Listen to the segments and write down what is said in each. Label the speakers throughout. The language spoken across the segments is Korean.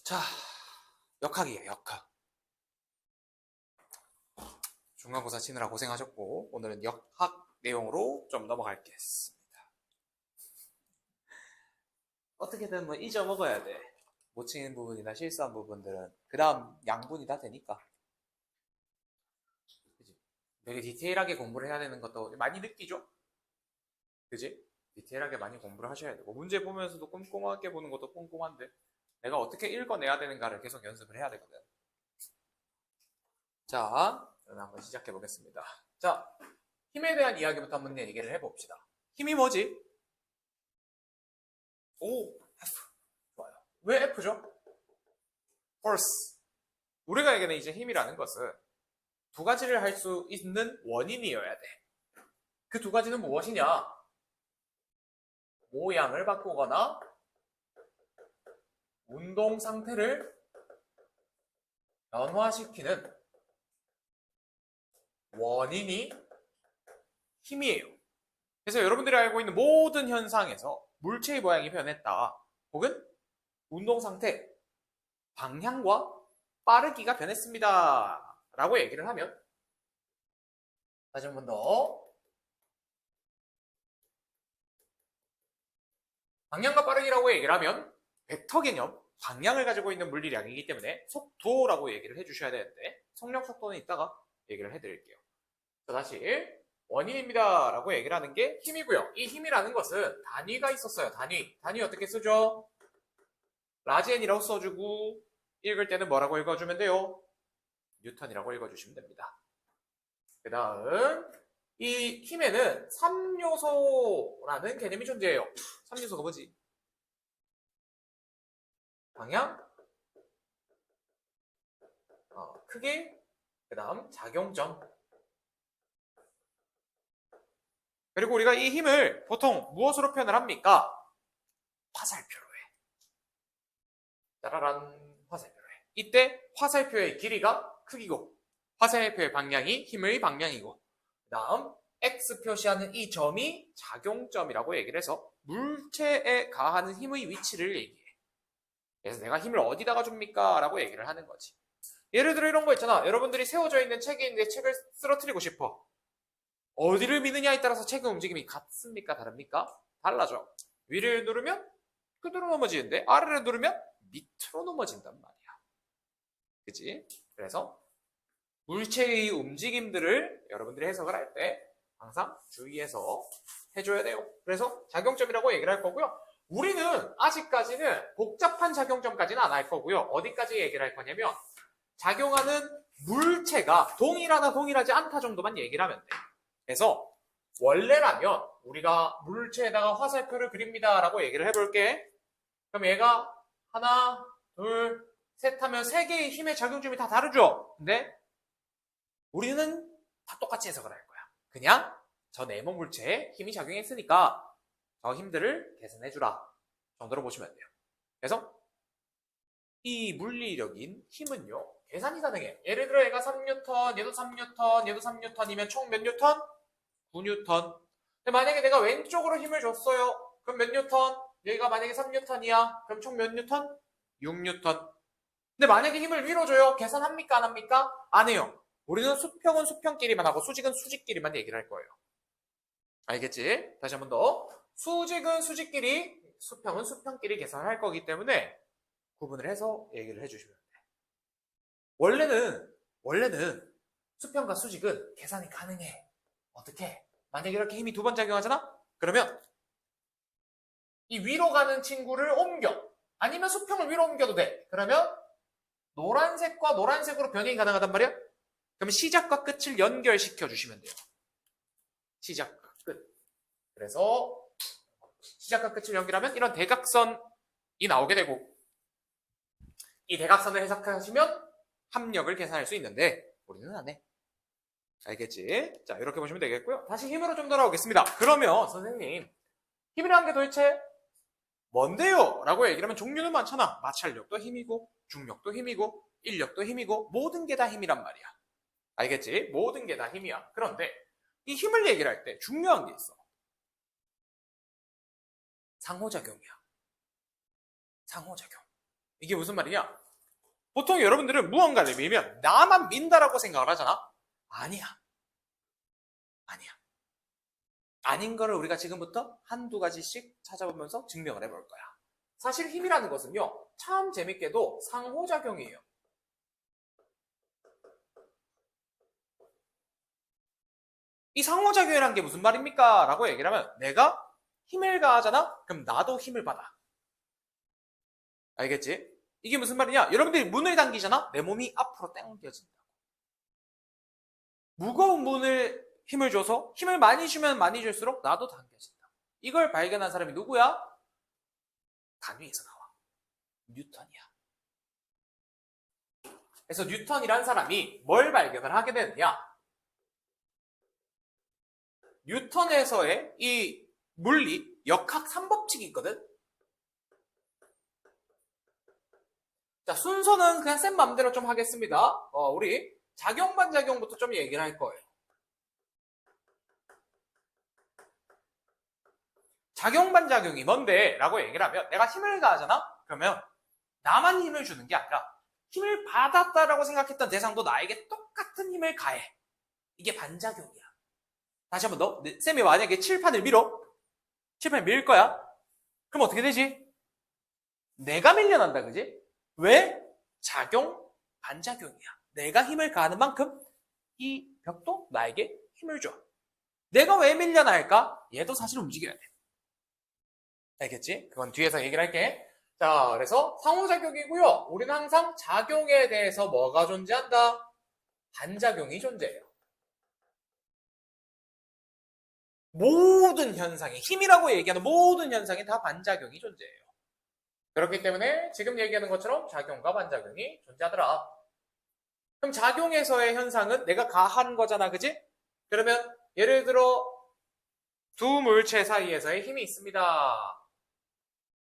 Speaker 1: 자, 역학이에요, 역학. 중간고사 치느라 고생하셨고, 오늘은 역학 내용으로 좀 넘어가겠습니다. 어떻게든 뭐 잊어먹어야 돼. 못 치는 부분이나 실수한 부분들은. 그 다음 양분이 다 되니까. 그지? 되게 디테일하게 공부를 해야 되는 것도 많이 느끼죠? 그지? 디테일하게 많이 공부를 하셔야 되고, 문제 보면서도 꼼꼼하게 보는 것도 꼼꼼한데, 내가 어떻게 읽어내야 되는가를 계속 연습을 해야 되거든. 자, 그럼 한번 시작해 보겠습니다. 자, 힘에 대한 이야기부터 한번 얘기를 해봅시다. 힘이 뭐지? 오, F. 좋아요. 왜 F죠? force. 우리가 얘기하는 이제 힘이라는 것은 두 가지를 할 수 있는 원인이어야 돼. 그 두 가지는 무엇이냐? 모양을 바꾸거나 운동 상태를 변화시키는 원인이 힘이에요. 그래서 여러분들이 알고 있는 모든 현상에서 물체의 모양이 변했다. 혹은 운동 상태, 방향과 빠르기가 변했습니다. 라고 얘기를 하면 다시 한 번 더 방향과 빠르기라고 얘기를 하면 벡터 개념, 방향을 가지고 있는 물리량이기 때문에 속도라고 얘기를 해주셔야 되는데 속력 속도는 이따가 얘기를 해드릴게요. 자, 다시 원인입니다 라고 얘기를 하는 게 힘이고요. 이 힘이라는 것은 단위가 있었어요. 단위 어떻게 쓰죠? 라지 n이라고 써주고 읽을 때는 뭐라고 읽어주면 돼요? 뉴턴이라고 읽어주시면 됩니다. 그 다음 이 힘에는 3요소라는 개념이 존재해요. 3요소가 뭐지? 방향, 크기, 그 다음 작용점. 그리고 우리가 이 힘을 보통 무엇으로 표현을 합니까? 화살표로 해. 짜라란, 화살표로 해. 이때 화살표의 길이가 크기고 화살표의 방향이 힘의 방향이고 그 다음 X 표시하는 이 점이 작용점이라고 얘기를 해서 물체에 가하는 힘의 위치를 얘기해. 그래서 내가 힘을 어디다가 줍니까? 라고 얘기를 하는 거지. 예를 들어 이런 거 있잖아. 여러분들이 세워져 있는 책이 있는데 책을 쓰러뜨리고 싶어. 어디를 미느냐에 따라서 책의 움직임이 같습니까? 다릅니까? 달라져. 위를 누르면 그대로 넘어지는데 아래를 누르면 밑으로 넘어진단 말이야. 그치? 그래서 물체의 움직임들을 여러분들이 해석을 할 때 항상 주의해서 해줘야 돼요. 그래서 작용점이라고 얘기를 할 거고요. 우리는 아직까지는 복잡한 작용점까지는 안 할 거고요. 어디까지 얘기를 할 거냐면 작용하는 물체가 동일하다 동일하지 않다 정도만 얘기를 하면 돼. 그래서 원래라면 우리가 물체에다가 화살표를 그립니다 라고 얘기를 해볼게. 그럼 얘가 하나, 둘, 셋 하면 세 개의 힘의 작용점이 다 다르죠? 근데 우리는 다 똑같이 해석을 할 거야. 그냥 저 네모 물체에 힘이 작용했으니까 저 힘들을 계산해주라 정도로 보시면 돼요. 그래서 이 물리력인 힘은요 계산이 가능해. 예를 들어 얘가 3뉴턴, 얘도 3뉴턴, 얘도 3뉴턴이면 총 몇 뉴턴? 9뉴턴. 근데 만약에 내가 왼쪽으로 힘을 줬어요. 그럼 몇 뉴턴? 여기가 만약에 3뉴턴이야. 그럼 총 몇 뉴턴? 6뉴턴. 근데 만약에 힘을 위로 줘요. 계산합니까? 안 합니까? 안 해요. 우리는 수평은 수평끼리만 하고 수직은 수직끼리만 얘기를 할 거예요. 알겠지? 다시 한 번 더. 수직은 수직끼리, 수평은 수평끼리 계산을 할 거기 때문에 구분을 해서 얘기를 해주시면 돼. 원래는 수평과 수직은 계산이 가능해. 어떻게? 만약에 이렇게 힘이 두 번 작용하잖아? 그러면 이 위로 가는 친구를 옮겨. 아니면 수평을 위로 옮겨도 돼. 그러면 노란색과 노란색으로 변형이 가능하단 말이야? 그러면 시작과 끝을 연결시켜 주시면 돼요. 시작과 끝. 그래서 시작과 끝을 연결하면 이런 대각선이 나오게 되고 이 대각선을 해석하시면 합력을 계산할 수 있는데 우리는 안 해. 알겠지? 자, 이렇게 보시면 되겠고요. 다시 힘으로 좀 돌아오겠습니다. 그러면 선생님, 힘이라는 게 도대체 뭔데요? 라고 얘기를 하면 종류는 많잖아. 마찰력도 힘이고 중력도 힘이고 인력도 힘이고 모든 게 다 힘이란 말이야. 알겠지? 모든 게 다 힘이야. 그런데 이 힘을 얘기를 할 때 중요한 게 있어. 상호작용이야. 상호작용. 이게 무슨 말이냐? 보통 여러분들은 무언가를 밀면 나만 민다라고 생각을 하잖아? 아니야. 아니야. 아닌 거를 우리가 지금부터 한두 가지씩 찾아보면서 증명을 해볼 거야. 사실 힘이라는 것은요, 참 재밌게도 상호작용이에요. 이 상호작용이란 게 무슨 말입니까? 라고 얘기를 하면 내가 힘을 가하잖아? 그럼 나도 힘을 받아. 알겠지? 이게 무슨 말이냐? 여러분들이 문을 당기잖아? 내 몸이 앞으로 당겨진다. 무거운 문을 힘을 줘서 힘을 많이 주면 많이 줄수록 나도 당겨진다. 이걸 발견한 사람이 누구야? 단위에서 나와. 뉴턴이야. 그래서 뉴턴이란 사람이 뭘 발견을 하게 되느냐? 뉴턴에서의 이 물리 역학 3법칙이 있거든? 자, 순서는 그냥 쌤 맘대로 좀 하겠습니다. 우리 작용, 반작용부터 좀 얘기를 할 거예요. 작용, 반작용이 뭔데? 라고 얘기를 하면 내가 힘을 가하잖아? 그러면 나만 힘을 주는 게 아니라 힘을 받았다라고 생각했던 대상도 나에게 똑같은 힘을 가해. 이게 반작용이야. 다시 한번 더. 쌤이 만약에 칠판을 밀어. 칠판을 밀 거야. 그럼 어떻게 되지? 내가 밀려난다, 그지? 왜? 작용, 반작용이야. 내가 힘을 가하는 만큼 이 벽도 나에게 힘을 줘. 내가 왜 밀려날까? 얘도 사실 움직여야 돼. 알겠지? 그건 뒤에서 얘기를 할게. 자, 그래서 상호작용이고요. 우리는 항상 작용에 대해서 뭐가 존재한다? 반작용이 존재해요. 모든 현상이, 힘이라고 얘기하는 모든 현상이 다 반작용이 존재해요. 그렇기 때문에 지금 얘기하는 것처럼 작용과 반작용이 존재하더라. 그럼 작용에서의 현상은 내가 가한 거잖아, 그지? 그러면 예를 들어 두 물체 사이에서의 힘이 있습니다.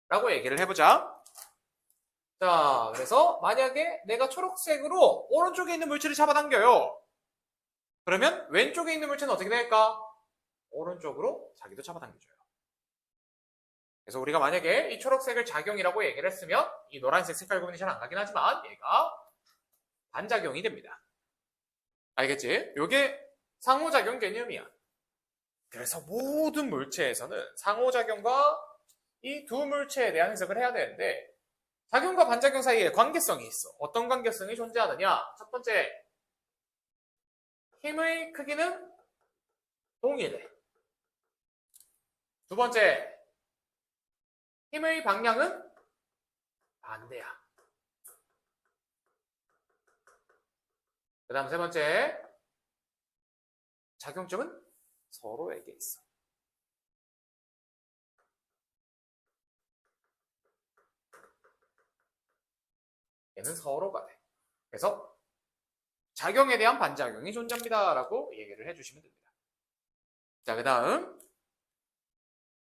Speaker 1: 라고 얘기를 해보자. 자, 그래서 만약에 내가 초록색으로 오른쪽에 있는 물체를 잡아당겨요. 그러면 왼쪽에 있는 물체는 어떻게 될까? 오른쪽으로 자기도 잡아당겨줘요. 그래서 우리가 만약에 이 초록색을 작용이라고 얘기를 했으면 이 노란색 색깔 구분이 잘 안 가긴 하지만 얘가 반작용이 됩니다. 알겠지? 이게 상호작용 개념이야. 그래서 모든 물체에서는 상호작용과 이 두 물체에 대한 해석을 해야 되는데 작용과 반작용 사이에 관계성이 있어. 어떤 관계성이 존재하느냐? 첫 번째, 힘의 크기는 동일해. 두 번째, 힘의 방향은 반대야. 그 다음 세 번째, 작용점은 서로에게 있어. 얘는 서로가 돼. 그래서 작용에 대한 반작용이 존재합니다. 라고 얘기를 해주시면 됩니다. 자, 그 다음.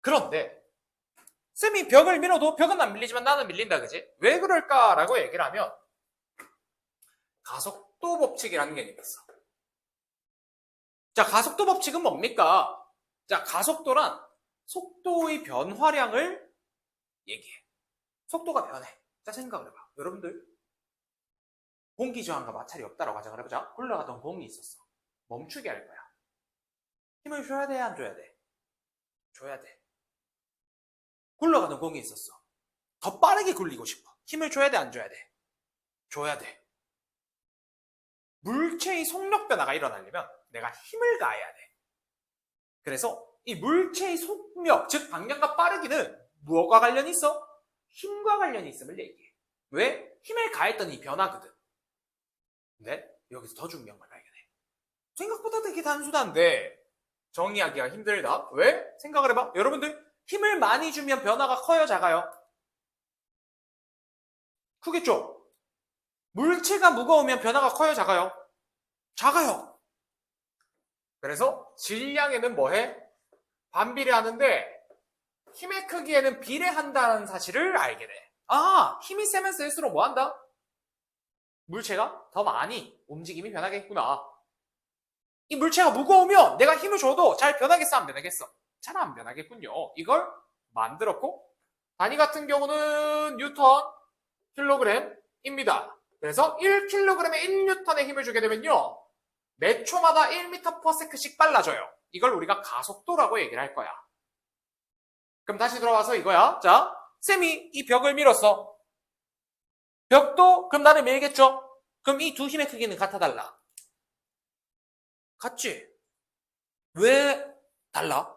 Speaker 1: 그런데 쌤이 벽을 밀어도 벽은 안 밀리지만 나는 밀린다, 그지? 왜 그럴까라고 얘기를 하면 가속도 법칙이라는 개념이 있어. 자, 가속도 법칙은 뭡니까? 자, 가속도란 속도의 변화량을 얘기해. 속도가 변해. 자, 생각을 해봐. 여러분들 공기 저항과 마찰이 없다라고 가정을 해보자. 굴러가던 공이 있었어. 멈추게 할 거야. 힘을 줘야 돼, 안 줘야 돼? 줘야 돼. 굴러가는 공이 있었어. 더 빠르게 굴리고 싶어. 힘을 줘야 돼, 안 줘야 돼? 줘야 돼. 물체의 속력 변화가 일어나려면 내가 힘을 가해야 돼. 그래서 이 물체의 속력, 즉 방향과 빠르기는 무엇과 관련이 있어? 힘과 관련이 있음을 얘기해. 왜? 힘을 가했더니 변화거든. 근데 여기서 더 중요한 걸 발견해. 생각보다 되게 단순한데 정의하기가 힘들다. 왜? 생각을 해봐. 여러분들 힘을 많이 주면 변화가 커요, 작아요? 크겠죠? 물체가 무거우면 변화가 커요, 작아요? 작아요. 그래서 질량에는 뭐해? 반비례하는데 힘의 크기에는 비례한다는 사실을 알게 돼. 아, 힘이 세면 셀수록 뭐한다? 물체가 더 많이 움직임이 변하겠구나. 이 물체가 무거우면 내가 힘을 줘도 잘 변하겠어, 안 변하겠어? 잘 안 변하겠군요. 이걸 만들었고 단위 같은 경우는 뉴턴, 1kg입니다. 그래서 1kg에 1N의 힘을 주게 되면요. 몇 초마다 1m/s씩 빨라져요. 이걸 우리가 가속도라고 얘기를 할 거야. 그럼 다시 돌아와서 이거야. 자, 쌤이 이 벽을 밀었어. 벽도 그럼 나를 밀겠죠? 그럼 이 두 힘의 크기는 같아달라. 같지? 왜 달라?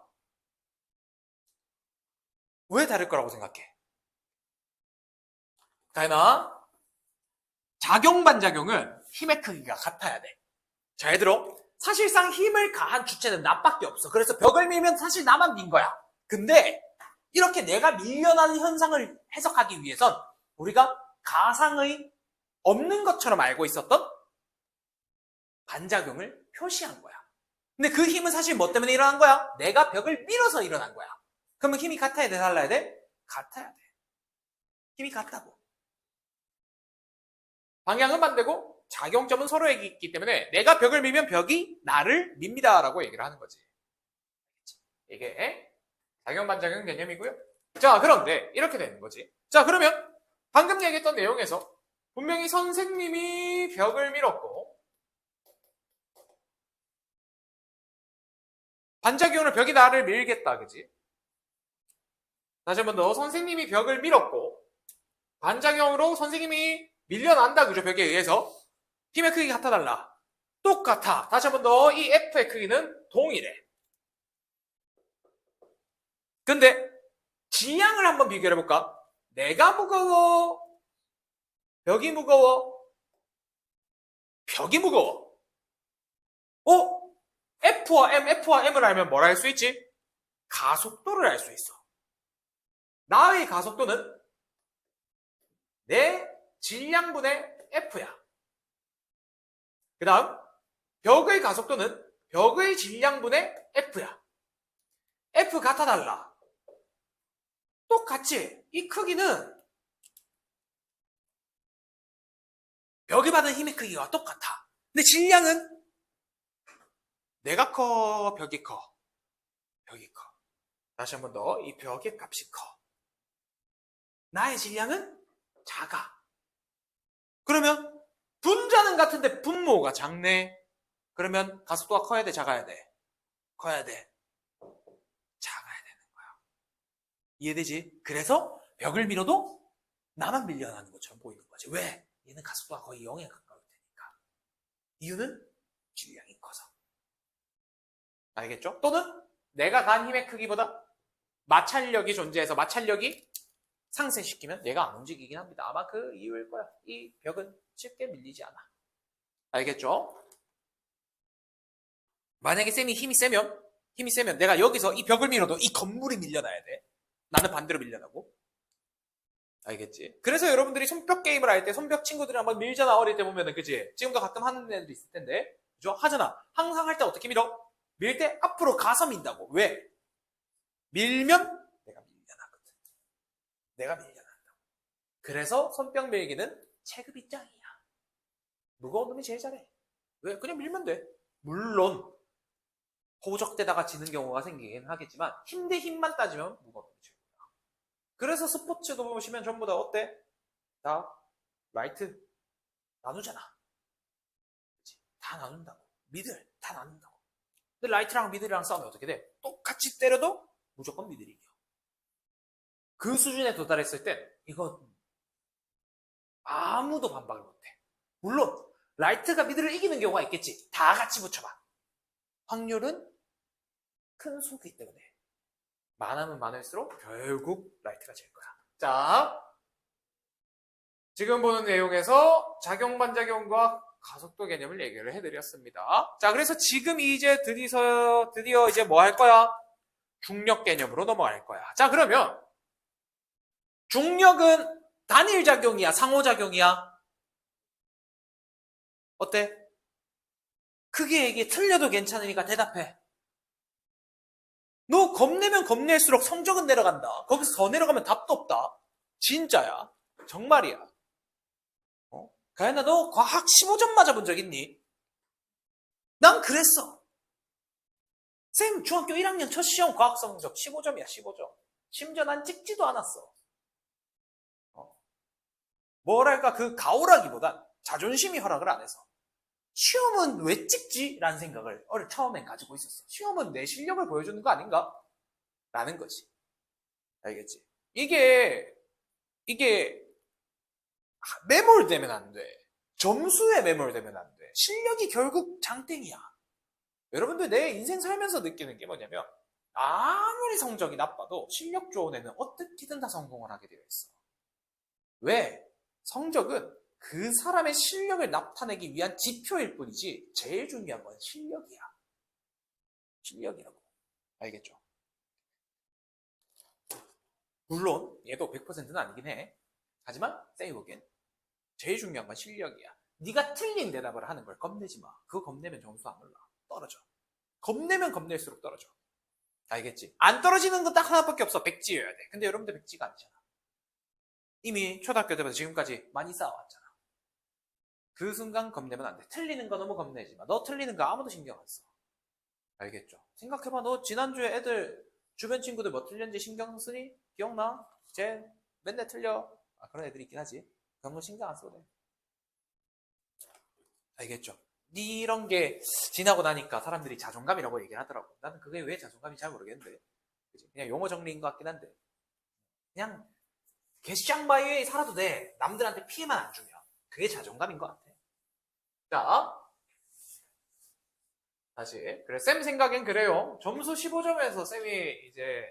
Speaker 1: 왜 다를 거라고 생각해? 다현아, 작용 반작용은 힘의 크기가 같아야 돼. 잘 들어. 사실상 힘을 가한 주체는 나밖에 없어. 그래서 벽을 밀면 사실 나만 민 거야. 근데 이렇게 내가 밀려나는 현상을 해석하기 위해선 우리가 가상의 없는 것처럼 알고 있었던 반작용을 표시한 거야. 근데 그 힘은 사실 뭐 때문에 일어난 거야? 내가 벽을 밀어서 일어난 거야. 그러면 힘이 같아야 돼? 달라야 돼? 같아야 돼. 힘이 같다고. 방향은 반대고 작용점은 서로에게 있기 때문에 내가 벽을 밀면 벽이 나를 밉니다 라고 얘기를 하는 거지. 이게 작용 반작용 개념이고요. 자, 그런데 이렇게 되는 거지. 자, 그러면 방금 얘기했던 내용에서 분명히 선생님이 벽을 밀었고 반작용으로 벽이 나를 밀겠다, 그지? 다시 한 번 더. 선생님이 벽을 밀었고 반작용으로 선생님이 밀려난다, 그죠? 벽에 의해서. 힘의 크기가 같아달라. 똑같아. 다시 한 번 더. 이 F의 크기는 동일해. 근데 질량을 한번 비교해볼까? 내가 무거워? 벽이 무거워? 벽이 무거워? F와 M을 알면 뭘 알 수 있지? 가속도를 알 수 있어. 나의 가속도는 내 질량분의 F야. 그 다음 벽의 가속도는 벽의 질량분의 F야. F 같아달라. 똑같지? 이 크기는 벽이 받은 힘의 크기와 똑같아. 근데 질량은 내가 커, 벽이 커. 벽이 커. 다시 한 번 더. 이 벽의 값이 커. 나의 질량은 작아. 그러면 분자는 같은데 분모가 작네. 그러면 가속도가 커야 돼, 작아야 돼? 커야 돼. 작아야 되는 거야. 이해되지? 그래서 벽을 밀어도 나만 밀려나는 것처럼 보이는 거지. 왜? 얘는 가속도가 거의 0에 가까울 테니까. 이유는 질량이 커서. 알겠죠? 또는 내가 가한 힘의 크기보다 마찰력이 존재해서 마찰력이 상쇄시키면 얘가 안 움직이긴 합니다. 아마 그 이유일 거야. 이 벽은 쉽게 밀리지 않아. 알겠죠? 만약에 힘이 세면 내가 여기서 이 벽을 밀어도 이 건물이 밀려나야 돼. 나는 반대로 밀려나고. 알겠지? 그래서 여러분들이 손뼉 게임을 할 때 손뼉 친구들이 한번 밀잖아. 어릴 때 보면은, 그치? 지금도 가끔 하는 애들이 있을 텐데. 그죠? 하잖아. 항상 할 때 어떻게 밀어? 밀 때 앞으로 가서 민다고. 왜? 밀면 내가 밀려나거든. 내가 밀려난다고. 그래서 손뼉 밀기는 체급이 짱이야. 무거운 놈이 제일 잘해. 왜? 그냥 밀면 돼. 물론 호적되다가 지는 경우가 생기긴 하겠지만 힘 대 힘만 따지면 무거운 놈이 최고야. 그래서 스포츠도 보시면 전부 다 어때? 다 라이트 나누잖아. 그치? 다 나눈다고. 미들 다 나눈다고. 근데 라이트랑 미들이랑 싸우면 어떻게 돼? 똑같이 때려도 무조건 미들이 이겨. 그 수준에 도달했을 땐 이거 아무도 반박을 못해. 물론 라이트가 미들을 이기는 경우가 있겠지. 다 같이 붙여봐. 확률은 큰 수기 때문에 많으면 많을수록 결국 라이트가 질 거야. 자, 지금 보는 내용에서 작용 반작용과 가속도 개념을 얘기를 해드렸습니다. 자, 그래서 지금 이제 드디어 이제 뭐 할 거야? 중력 개념으로 넘어갈 거야. 자, 그러면 중력은 단일작용이야, 상호작용이야? 어때? 크게 얘기해. 틀려도 괜찮으니까 대답해. 너 겁내면 겁낼수록 성적은 내려간다. 거기서 더 내려가면 답도 없다. 진짜야. 정말이야. 가연아, 너 과학 15점 맞아본 적 있니? 난 그랬어. 쌤, 중학교 1학년 첫 시험 과학 성적 15점이야, 15점. 심지어 난 찍지도 않았어. 뭐랄까 그 가오라기보단 자존심이 허락을 안 해서 시험은 왜 찍지? 라는 생각을 처음엔 가지고 있었어. 시험은 내 실력을 보여주는 거 아닌가? 라는 거지. 알겠지? 이게 매몰되면 안 돼. 점수에 매몰되면 안 돼. 실력이 결국 장땡이야. 여러분들 내 인생 살면서 느끼는 게 뭐냐면 아무리 성적이 나빠도 실력 좋은 애는 어떻게든 다 성공을 하게 되어 있어. 왜? 성적은 그 사람의 실력을 나타내기 위한 지표일 뿐이지 제일 중요한 건 실력이야. 실력이라고. 알겠죠? 물론 얘도 100%는 아니긴 해. 하지만 세이보겐 제일 중요한 건 실력이야. 네가 틀린 대답을 하는 걸 겁내지 마. 그거 겁내면 점수 안 올라. 떨어져. 겁내면 겁낼수록 떨어져. 알겠지? 안 떨어지는 건 딱 하나밖에 없어. 백지여야 돼. 근데 여러분들 백지가 아니잖아. 이미 초등학교 때부터 지금까지 많이 쌓아왔잖아. 그 순간 겁내면 안 돼. 틀리는 거 너무 겁내지 마. 너 틀리는 거 아무도 신경 안 써. 알겠죠? 생각해봐. 너 지난주에 애들 주변 친구들 뭐 틀렸는지 신경 쓰니? 기억나? 쟤 맨날 틀려. 그런 애들이 있긴 하지. 그런 거 신경 안 써도 돼. 알겠죠? 이런 게 지나고 나니까 사람들이 자존감이라고 얘기를 하더라고. 나는 그게 왜 자존감인지 잘 모르겠는데. 그치? 그냥 용어 정리인 것 같긴 한데. 그냥 개쌍바위에 살아도 돼. 남들한테 피해만 안 주면. 그게 자존감인 것 같아. 자, 다시. 그래, 쌤 생각엔 그래요. 점수 15점에서 쌤이 이제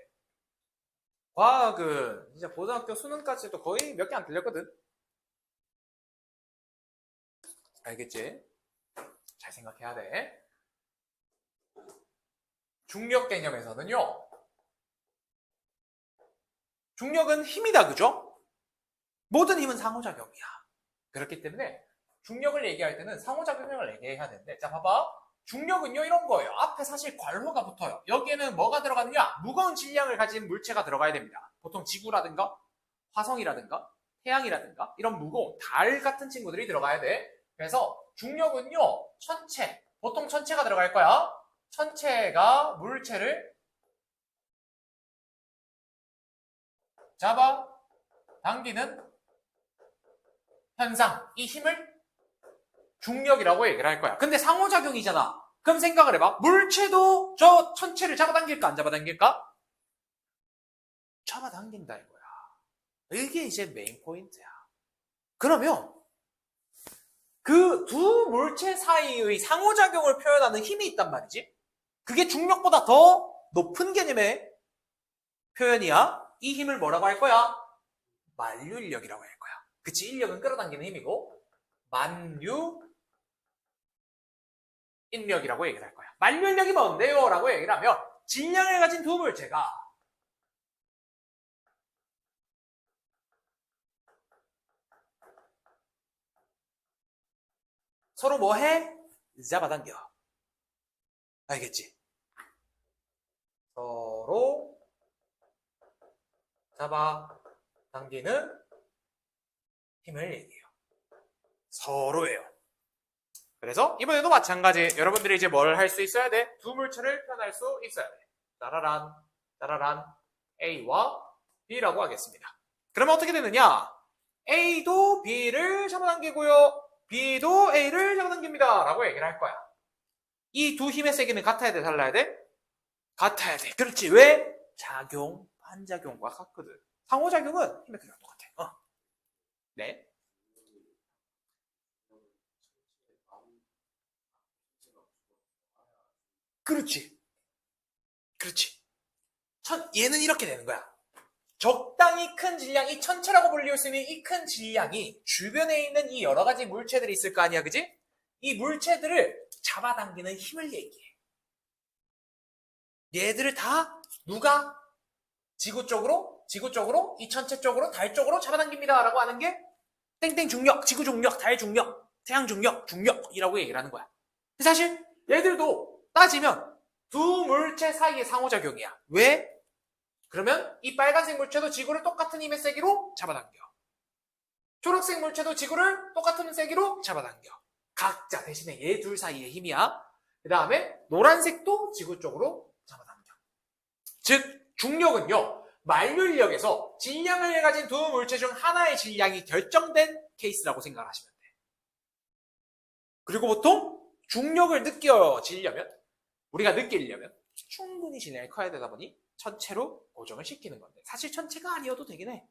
Speaker 1: 과학은 진짜 고등학교 수능까지도 거의 몇 개 안 틀렸거든. 알겠지? 잘 생각해야 돼. 중력 개념에서는요. 중력은 힘이다, 그죠? 모든 힘은 상호작용이야. 그렇기 때문에 중력을 얘기할 때는 상호작용을 얘기해야 되는데, 자, 봐봐. 중력은요, 이런 거예요. 앞에 사실 괄호가 붙어요. 여기에는 뭐가 들어가느냐? 무거운 질량을 가진 물체가 들어가야 됩니다. 보통 지구라든가, 화성이라든가, 태양이라든가, 이런 무거운 달 같은 친구들이 들어가야 돼. 그래서 중력은요, 천체, 보통 천체가 들어갈 거야. 천체가 물체를 잡아 당기는 현상, 이 힘을 중력이라고 얘기를 할 거야. 근데 상호작용이잖아. 그럼 생각을 해봐. 물체도 저 천체를 잡아당길까 안 잡아당길까? 잡아당긴다 이거야. 이게 이제 메인 포인트야. 그러면 그 두 물체 사이의 상호작용을 표현하는 힘이 있단 말이지. 그게 중력보다 더 높은 개념의 표현이야. 이 힘을 뭐라고 할 거야? 만류인력이라고 할 거야. 그치? 인력은 끌어당기는 힘이고 만류인력이라고 얘기를 할 거야. 만류인력이 뭔데요? 라고 얘기를 하면 질량을 가진 두 물체가 서로 뭐 해? 잡아당겨. 알겠지? 서로 잡아당기는 힘을 얘기해요. 서로예요. 그래서 이번에도 마찬가지. 여러분들이 이제 뭘 할 수 있어야 돼? 두 물체를 표현할 수 있어야 돼. 따라란 A와 B라고 하겠습니다. 그러면 어떻게 되느냐? A도 B를 잡아당기고요. B도 A를 잡아당깁니다. 라고 얘기를 할 거야. 이 두 힘의 세기는 같아야 돼? 달라야 돼? 같아야 돼. 그렇지. 왜? 작용, 반작용과 같거든. 상호작용은 힘의 크기가 똑같아. 네. 그렇지. 얘는 이렇게 되는 거야. 적당히 큰 질량, 이 천체라고 불릴 수 있는 이 큰 질량이 주변에 있는 이 여러 가지 물체들이 있을 거 아니야, 그지? 이 물체들을 잡아당기는 힘을 얘기해. 얘들을 다 누가 지구 쪽으로, 이 천체 쪽으로, 달 쪽으로 잡아당깁니다. 라고 하는 게 땡땡 중력, 지구 중력, 달 중력, 태양 중력, 중력이라고 얘기를 하는 거야. 사실 얘들도 따지면 두 물체 사이의 상호작용이야. 왜? 그러면 이 빨간색 물체도 지구를 똑같은 힘의 세기로 잡아당겨. 초록색 물체도 지구를 똑같은 세기로 잡아당겨. 각자 대신에 얘 둘 사이의 힘이야. 그 다음에 노란색도 지구 쪽으로 잡아당겨. 즉 중력은요. 만류인력에서 질량을 가진 두 물체 중 하나의 질량이 결정된 케이스라고 생각을 하시면 돼. 그리고 보통 중력을 느껴지려면, 우리가 느끼려면 충분히 질량이 커야 되다 보니 천체로 고정을 시키는 건데, 사실 천체가 아니어도 되긴 해.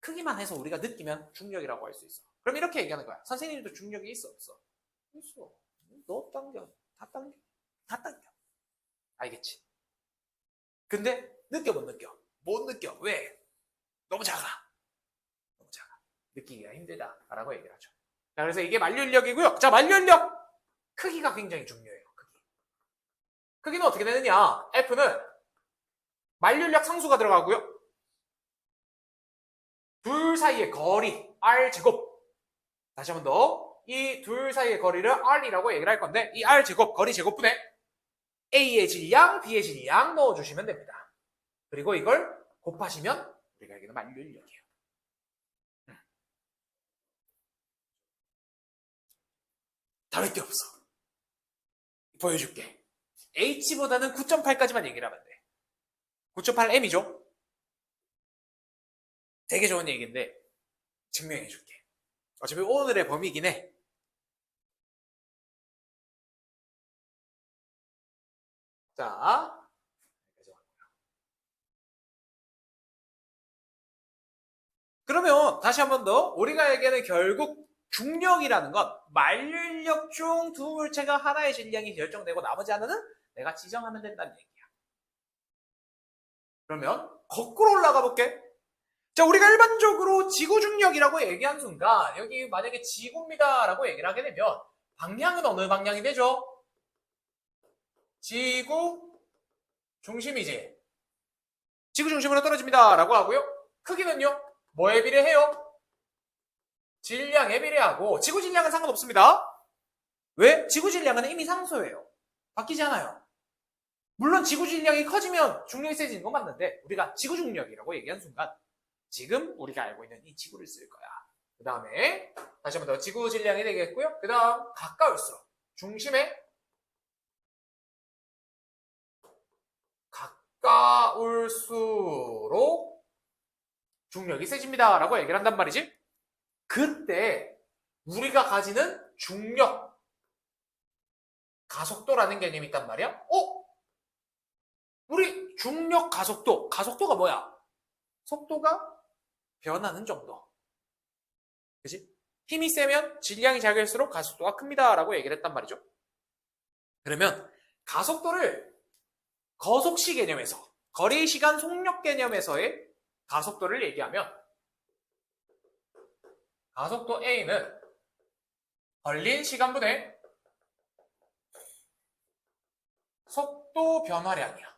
Speaker 1: 크기만 해서 우리가 느끼면 중력이라고 할 수 있어. 그럼 이렇게 얘기하는 거야. 선생님도 중력이 있어, 없어? 있어. 너 당겨. 다 당겨. 다 당겨. 알겠지? 근데 느껴 못 느껴? 못 느껴. 왜? 너무 작아. 너무 작아. 느끼기가 힘들다라고 얘기를 하죠. 자, 그래서 이게 만류인력이고요. 자, 만류인력. 크기가 굉장히 중요해요. 크기는 어떻게 되느냐? F는 만류인력 상수가 들어가고요. 둘 사이의 거리, R제곱. 다시 한 번 더. 이 둘 사이의 거리를 R이라고 얘기를 할 건데, 이 R제곱, 거리 제곱분에 A의 질량, B의 질량 넣어주시면 됩니다. 그리고 이걸 곱하시면 우리가 여기는 만류인력이에요. 다를 게 없어. 보여줄게. H보다는 9.8까지만 얘기를 하면 돼. 9.8M이죠? 되게 좋은 얘기인데 증명해줄게. 어차피 오늘의 범위이긴 해. 자, 그러면 다시 한 번 더 우리가 얘기하는 결국 중력이라는 건 만류인력 중 두 물체가 하나의 질량이 결정되고 나머지 하나는 내가 지정하면 된다는 얘기야. 그러면 거꾸로 올라가 볼게. 자, 우리가 일반적으로 지구 중력이라고 얘기한 순간 여기 만약에 지구입니다 라고 얘기를 하게 되면 방향은 어느 방향이 되죠? 지구 중심이지. 지구 중심으로 떨어집니다 라고 하고요. 크기는요? 뭐에 비례해요? 질량에 비례하고 지구 질량은 상관없습니다. 왜? 지구 질량은 이미 상수예요. 바뀌지 않아요. 물론 지구 질량이 커지면 중력이 세지는 건 맞는데 우리가 지구 중력이라고 얘기한 순간 지금 우리가 알고 있는 이 지구를 쓸 거야. 그 다음에 다시 한 번 더 지구 질량이 되겠고요. 그 다음 가까울수록 중심에 가까울수록 중력이 세집니다 라고 얘기를 한단 말이지. 그때 우리가 가지는 중력 가속도라는 개념이 있단 말이야. 우리 중력 가속도가 뭐야? 속도가 변하는 정도. 그치? 힘이 세면 질량이 작을수록 가속도가 큽니다 라고 얘기를 했단 말이죠. 그러면 가속도를 거속시 개념에서 거리, 시간, 속력 개념에서의 가속도를 얘기하면 가속도 A는 걸린 시간분의 속도 변화량이야.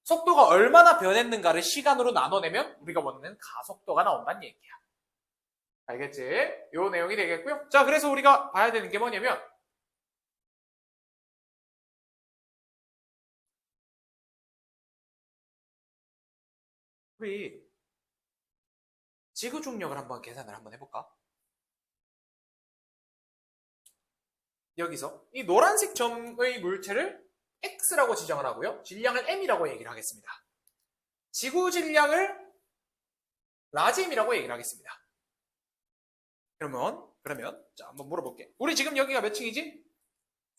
Speaker 1: 속도가 얼마나 변했는가를 시간으로 나눠내면 우리가 원하는 가속도가 나온다는 얘기야. 알겠지? 요 내용이 되겠고요. 자, 그래서 우리가 봐야 되는 게 뭐냐면 우리 지구 중력을 한번 계산을 한번 해볼까? 여기서 이 노란색 점의 물체를 X라고 지정을 하고요. 질량을 M이라고 얘기를 하겠습니다. 지구 질량을 라지 M이라고 얘기를 하겠습니다. 그러면 자, 한번 물어볼게. 우리 지금 여기가 몇 층이지?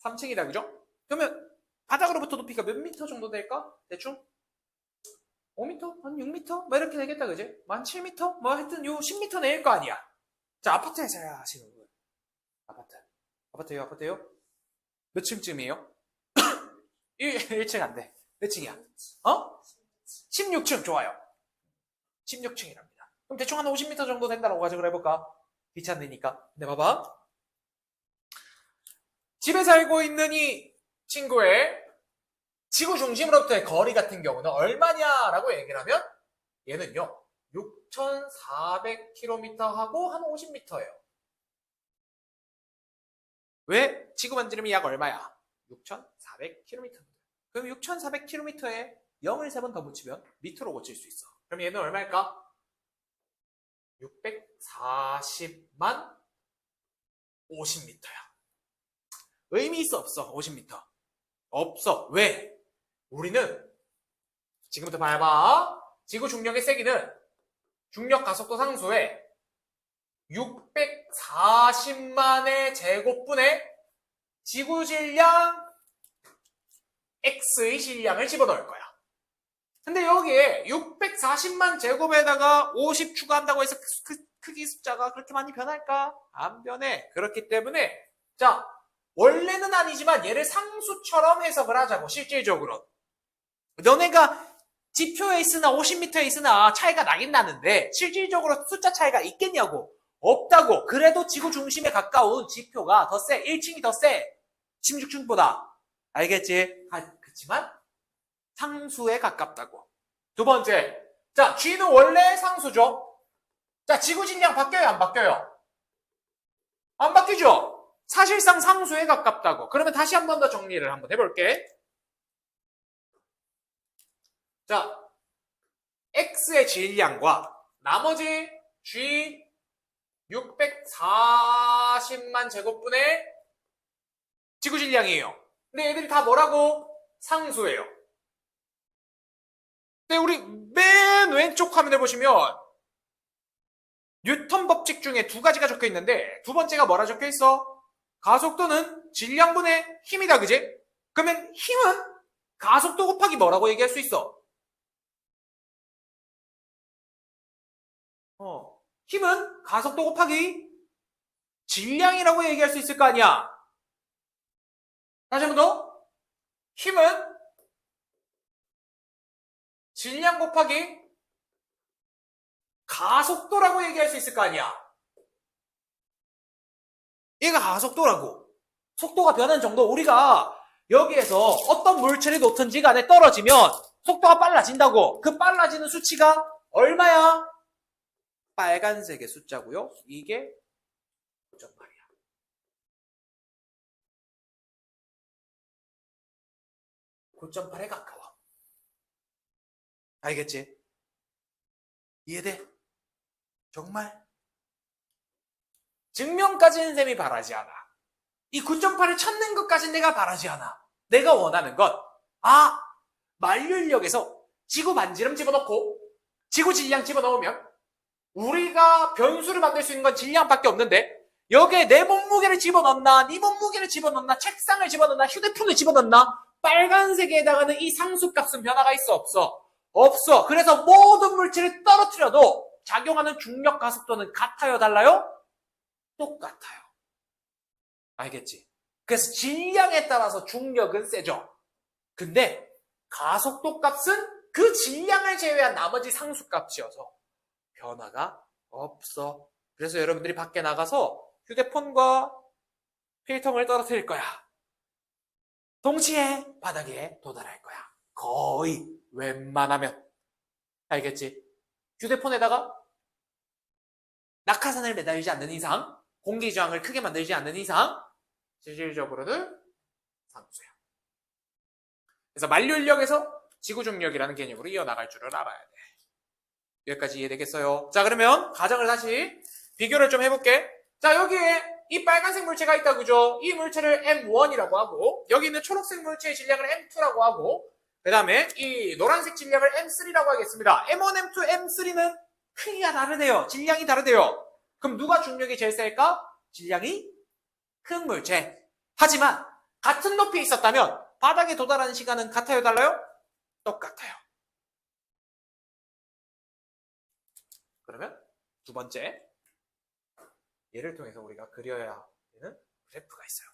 Speaker 1: 3층이다, 그죠? 그러면 바닥으로부터 높이가 몇 미터 정도 될까? 대충? 5m? 한 6m? 뭐 이렇게 되겠다, 그지? 한 7m? 뭐 하여튼 요 10m 내일 거 아니야. 자, 아파트에서 하시는 분. 아파트요? 몇 층쯤이에요? 1층 안 돼. 몇 층이야? 16층, 좋아요. 16층이랍니다. 그럼 대충 한 50m 정도 된다고 가정을 해볼까? 귀찮으니까. 근데 봐봐. 집에 살고 있는 이 친구의 지구 중심으로부터의 거리 같은 경우는 얼마냐라고 얘기를 하면 얘는요 6,400km하고 한 50m예요. 왜? 지구 반지름이 약 얼마야? 6,400km. 그럼 6,400km에 0을 3번 더 붙이면 미터로 고칠 수 있어. 그럼 얘는 얼마일까? 640만 50m야. 의미 있어, 없어? 50m. 없어. 왜? 우리는 지금부터 봐봐. 지구 중력의 세기는 중력 가속도 상수에 640만의 제곱분의 지구 질량 X의 질량을 집어넣을 거야. 근데 여기에 640만 제곱에다가 50 추가한다고 해서 크기 숫자가 그렇게 많이 변할까? 안 변해. 그렇기 때문에 자, 원래는 아니지만 얘를 상수처럼 해석을 하자고, 실질적으로. 너네가 지표에 있으나 50m에 있으나 차이가 나긴 나는데 실질적으로 숫자 차이가 있겠냐고. 없다고. 그래도 지구 중심에 가까운 지표가 더 세. 1층이 더 세. 16층보다. 알겠지? 그렇지만 상수에 가깝다고. 두 번째. 자, G는 원래 상수죠. 자, 지구 질량 바뀌어요, 안 바뀌어요? 안 바뀌죠? 사실상 상수에 가깝다고. 그러면 다시 한 번 더 정리를 한번 해볼게. 자, X의 질량과 나머지 G 640만 제곱분의 지구 질량이에요. 근데 얘들이 다 뭐라고? 상수예요. 근데 우리 맨 왼쪽 화면에 보시면 뉴턴 법칙 중에 두 가지가 적혀 있는데 두 번째가 뭐라 적혀 있어? 가속도는 질량분의 힘이다, 그지? 그러면 힘은 가속도 곱하기 뭐라고 얘기할 수 있어? 힘은 가속도 곱하기 질량이라고 얘기할 수 있을 거 아니야? 다시 한 번 더. 힘은 질량 곱하기 가속도라고 얘기할 수 있을 거 아니야? 얘가 가속도라고. 속도가 변하는 정도. 우리가 여기에서 어떤 물체를 놓든지 간에 떨어지면 속도가 빨라진다고. 그 빨라지는 수치가 얼마야? 빨간색의 숫자고요. 이게 9.8이야. (9.8에) 가까워. 알겠지? 이해돼? 정말? 증명까지는 쌤이 바라지 않아. 이 9.8을 찾는 것까지는 내가 바라지 않아. 내가 원하는 건 만류인력에서 지구 반지름 집어넣고 지구 질량 집어넣으면 우리가 변수를 만들 수 있는 건 질량밖에 없는데 여기에 내 몸무게를 집어넣나, 네 몸무게를 집어넣나, 책상을 집어넣나, 휴대폰을 집어넣나, 빨간색에 해당하는 이 상수값은 변화가 있어, 없어? 없어. 그래서 모든 물질을 떨어뜨려도 작용하는 중력 가속도는 같아요, 달라요? 똑같아요. 알겠지? 그래서 질량에 따라서 중력은 세죠. 근데 가속도 값은 그 질량을 제외한 나머지 상수값이어서 변화가 없어. 그래서 여러분들이 밖에 나가서 휴대폰과 필통을 떨어뜨릴 거야. 동시에 바닥에 도달할 거야. 거의 웬만하면. 알겠지? 휴대폰에다가 낙하산을 매달리지 않는 이상, 공기 저항을 크게 만들지 않는 이상 실질적으로는 상수야. 그래서 만류인력에서 지구중력이라는 개념으로 이어나갈 줄을 알아야 돼. 여기까지 이해되겠어요? 자, 그러면 가정을 다시 비교를 좀 해볼게. 자, 여기에 이 빨간색 물체가 있다, 그죠? 이 물체를 M1이라고 하고, 여기 있는 초록색 물체의 질량을 M2라고 하고, 그 다음에 이 노란색 질량을 M3라고 하겠습니다. M1, M2, M3는 크기가 다르대요. 질량이 다르대요. 그럼 누가 중력이 제일 셀까? 질량이 큰 물체. 하지만 같은 높이에 있었다면 바닥에 도달하는 시간은 같아요, 달라요? 똑같아요. 그러면 두 번째, 얘를 통해서 우리가 그려야 되는 그래프가 있어요.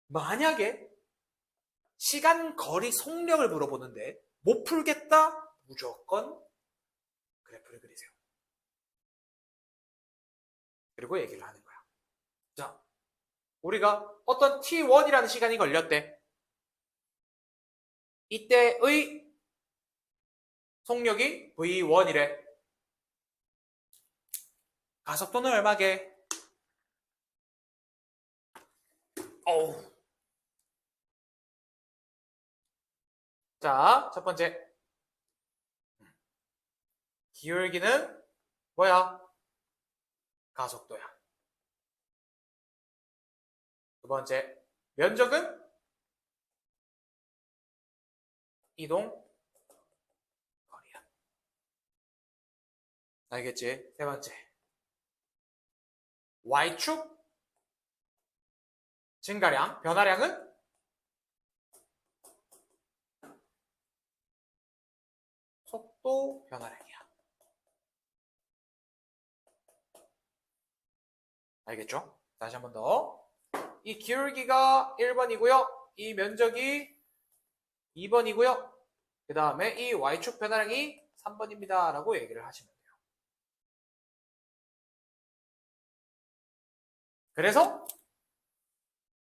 Speaker 1: 만약에 시간, 거리, 속력을 물어보는데 못 풀겠다? 무조건 그래프를 그리세요. 그리고 얘기를 하는 거야. 자, 우리가 어떤 t1이라는 시간이 걸렸대. 이때의 속력이 v1이래. 가속도는 얼마게? 어우. 자, 첫 번째. 기울기는 뭐야? 가속도야. 두 번째. 면적은 이동 거리야. 알겠지? 세 번째. Y축 증가량, 변화량은 속도 변화량이야. 알겠죠? 다시 한 번 더. 이 기울기가 1번이고요. 이 면적이 2번이고요. 그 다음에 이 Y축 변화량이 3번입니다. 라고 얘기를 하시면 돼요. 그래서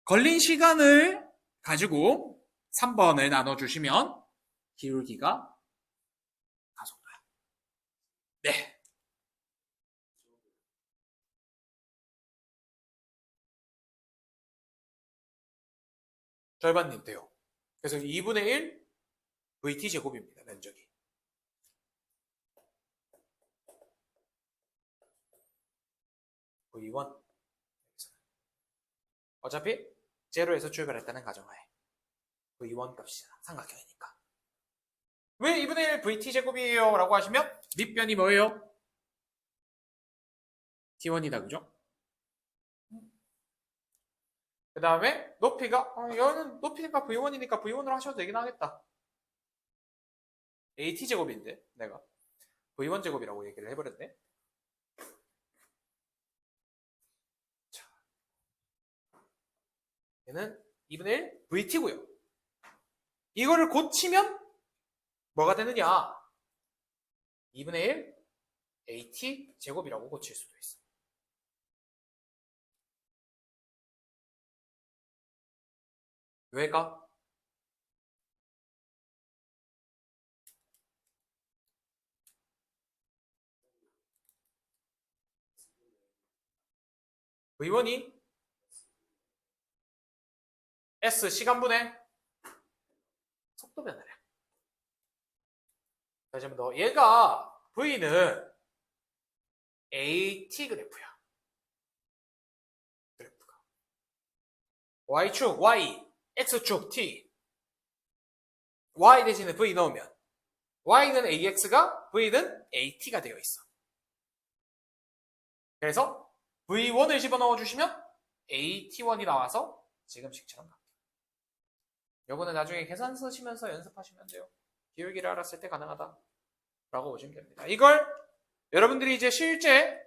Speaker 1: 걸린 시간을 가지고 3번을 나눠주시면 기울기가 가속도야. 네. 절반님 돼요. 그래서 2분의 1 VT 제곱입니다. 면적이. V1. 어차피 제로에서 출발했다는 가정하에 V1 값이잖아. 삼각형이니까. 왜 2분의 1 VT 제곱이에요? 라고 하시면 밑변이 뭐예요? T1이다. 그죠? 그 다음에 높이가 여기는 높이니까 V1이니까 V1으로 하셔도 되긴 하겠다. AT 제곱인데 내가 V1 제곱이라고 얘기를 해버렸네. 자, 얘는 2분의 1 VT고요. 이거를 고치면 뭐가 되느냐? 2분의 1 AT 제곱이라고 고칠 수도 있어. 왜가? V1이 S 시간분의 속도 변화량. 다시 한번 더. 얘가 V는 AT 그래프야. 그래프가. Y축 Y, X축 T. Y 대신에 V 넣으면 Y는 AX가 V는 AT가 되어 있어. 그래서 V1을 집어넣어 주시면 AT1이 나와서 지금식처럼 나와요. 요거는 나중에 계산 쓰시면서 연습하시면 돼요. 기울기를 알았을 때 가능하다 라고 보시면 됩니다. 이걸 여러분들이 이제 실제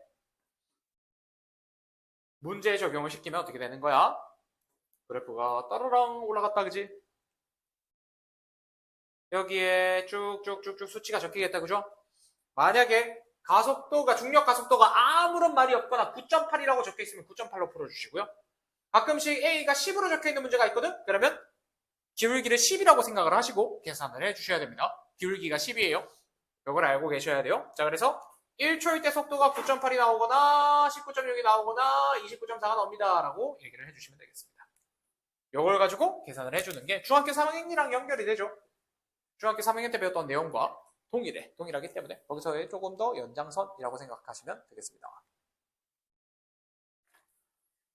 Speaker 1: 문제에 적용을 시키면 어떻게 되는 거야? 그래프가 따르랑 올라갔다, 그지? 여기에 쭉쭉쭉쭉 수치가 적히겠다, 그죠? 만약에 가속도가, 중력 가속도가 아무런 말이 없거나 9.8이라고 적혀 있으면 9.8로 풀어주시고요. 가끔씩 A가 10으로 적혀 있는 문제가 있거든? 그러면 기울기를 10이라고 생각을 하시고 계산을 해주셔야 됩니다. 기울기가 10이에요. 이걸 알고 계셔야 돼요. 자, 그래서 1초일 때 속도가 9.8이 나오거나 19.6이 나오거나 29.4가 나옵니다. 라고 얘기를 해주시면 되겠습니다. 이걸 가지고 계산을 해주는 게 중학교 3학년이랑 연결이 되죠. 중학교 3학년 때 배웠던 내용과 동일하기 때문에 거기서의 조금 더 연장선이라고 생각하시면 되겠습니다.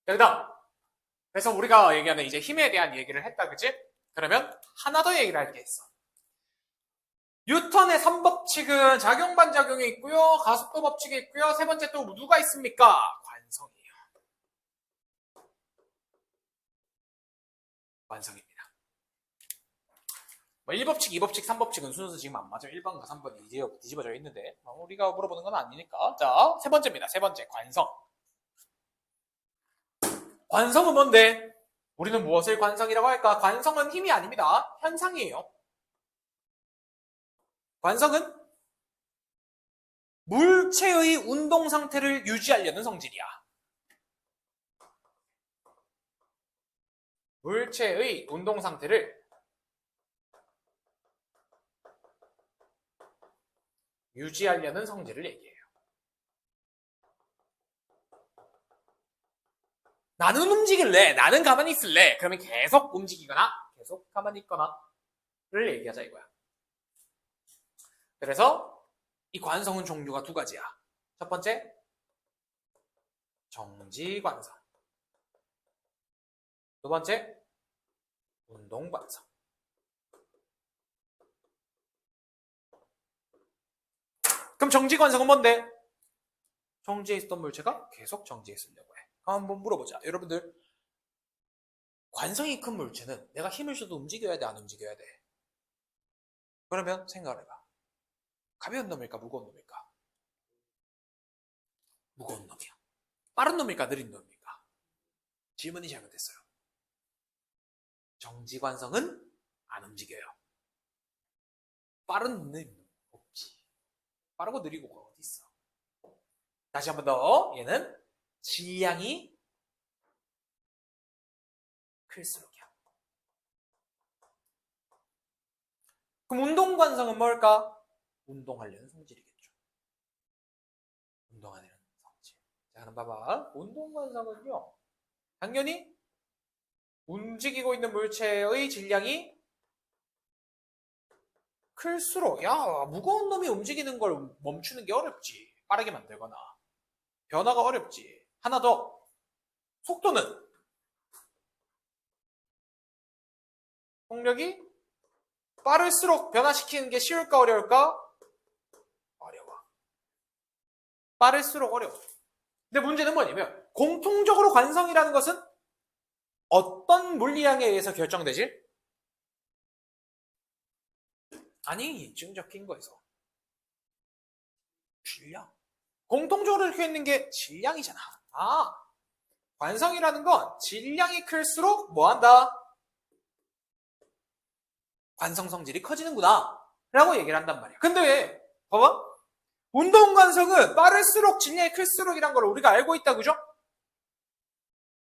Speaker 1: 자, 그 다음. 그래서 우리가 얘기하는 이제 힘에 대한 얘기를 했다, 그치? 그러면 하나 더 얘기를 할 게 있어. 뉴턴의 3법칙은 작용 반작용이 있고요. 가속도 법칙이 있고요. 세 번째 또 누가 있습니까? 관성이에요. 관성입니다. 뭐 1법칙, 2법칙, 3법칙은 순서 지금 안 맞아요. 1번과 3번이 뒤집어져 있는데 우리가 물어보는 건 아니니까. 자, 세 번째입니다. 세 번째, 관성. 관성은 뭔데? 우리는 무엇을 관성이라고 할까? 관성은 힘이 아닙니다. 현상이에요. 관성은 물체의 운동 상태를 유지하려는 성질이야. 물체의 운동 상태를 유지하려는 성질을 얘기해요. 나는 움직일래, 나는 가만히 있을래. 그러면 계속 움직이거나 계속 가만히 있거나를 얘기하자 이거야. 그래서 이 관성은 종류가 두 가지야. 첫 번째, 정지관성. 두 번째, 운동관성. 그럼 정지관성은 뭔데? 정지해 있던 물체가 계속 정지해 있으려고 해. 한번 물어보자. 여러분들, 관성이 큰 물체는 내가 힘을 줘도 움직여야 돼, 안 움직여야 돼? 그러면 생각을 해봐. 가벼운 놈일까, 무거운 놈일까? 무거운 놈이야. 빠른 놈일까, 느린 놈일까? 질문이 잘못됐어요. 정지관성은 안 움직여요. 빠른 놈은 없지. 빠르고 느리고가 어디 있어? 다시 한 번 더. 얘는 질량이 클수록이야. 그럼 운동관성은 뭘까? 운동하려는 성질이겠죠. 운동하려는 성질. 자, 그럼 봐봐. 운동관성은요, 당연히 움직이고 있는 물체의 질량이 클수록, 야, 무거운 놈이 움직이는 걸 멈추는 게 어렵지. 빠르게 만들거나. 변화가 어렵지. 하나 더. 속도는? 속력이 빠를수록 변화시키는 게 쉬울까, 어려울까? 어려워. 빠를수록 어려워. 근데 문제는 뭐냐면, 공통적으로 관성이라는 것은 어떤 물리량에 의해서 결정되지? 아니, 지금 적힌 거에서. 질량. 공통적으로 적혀 있는 게 질량이잖아. 아, 관성이라는 건 질량이 클수록 뭐 한다? 관성 성질이 커지는구나. 라고 얘기를 한단 말이야. 근데 왜? 봐봐. 운동관성은 빠를수록 질량이 클수록이란 걸 우리가 알고 있다, 그죠?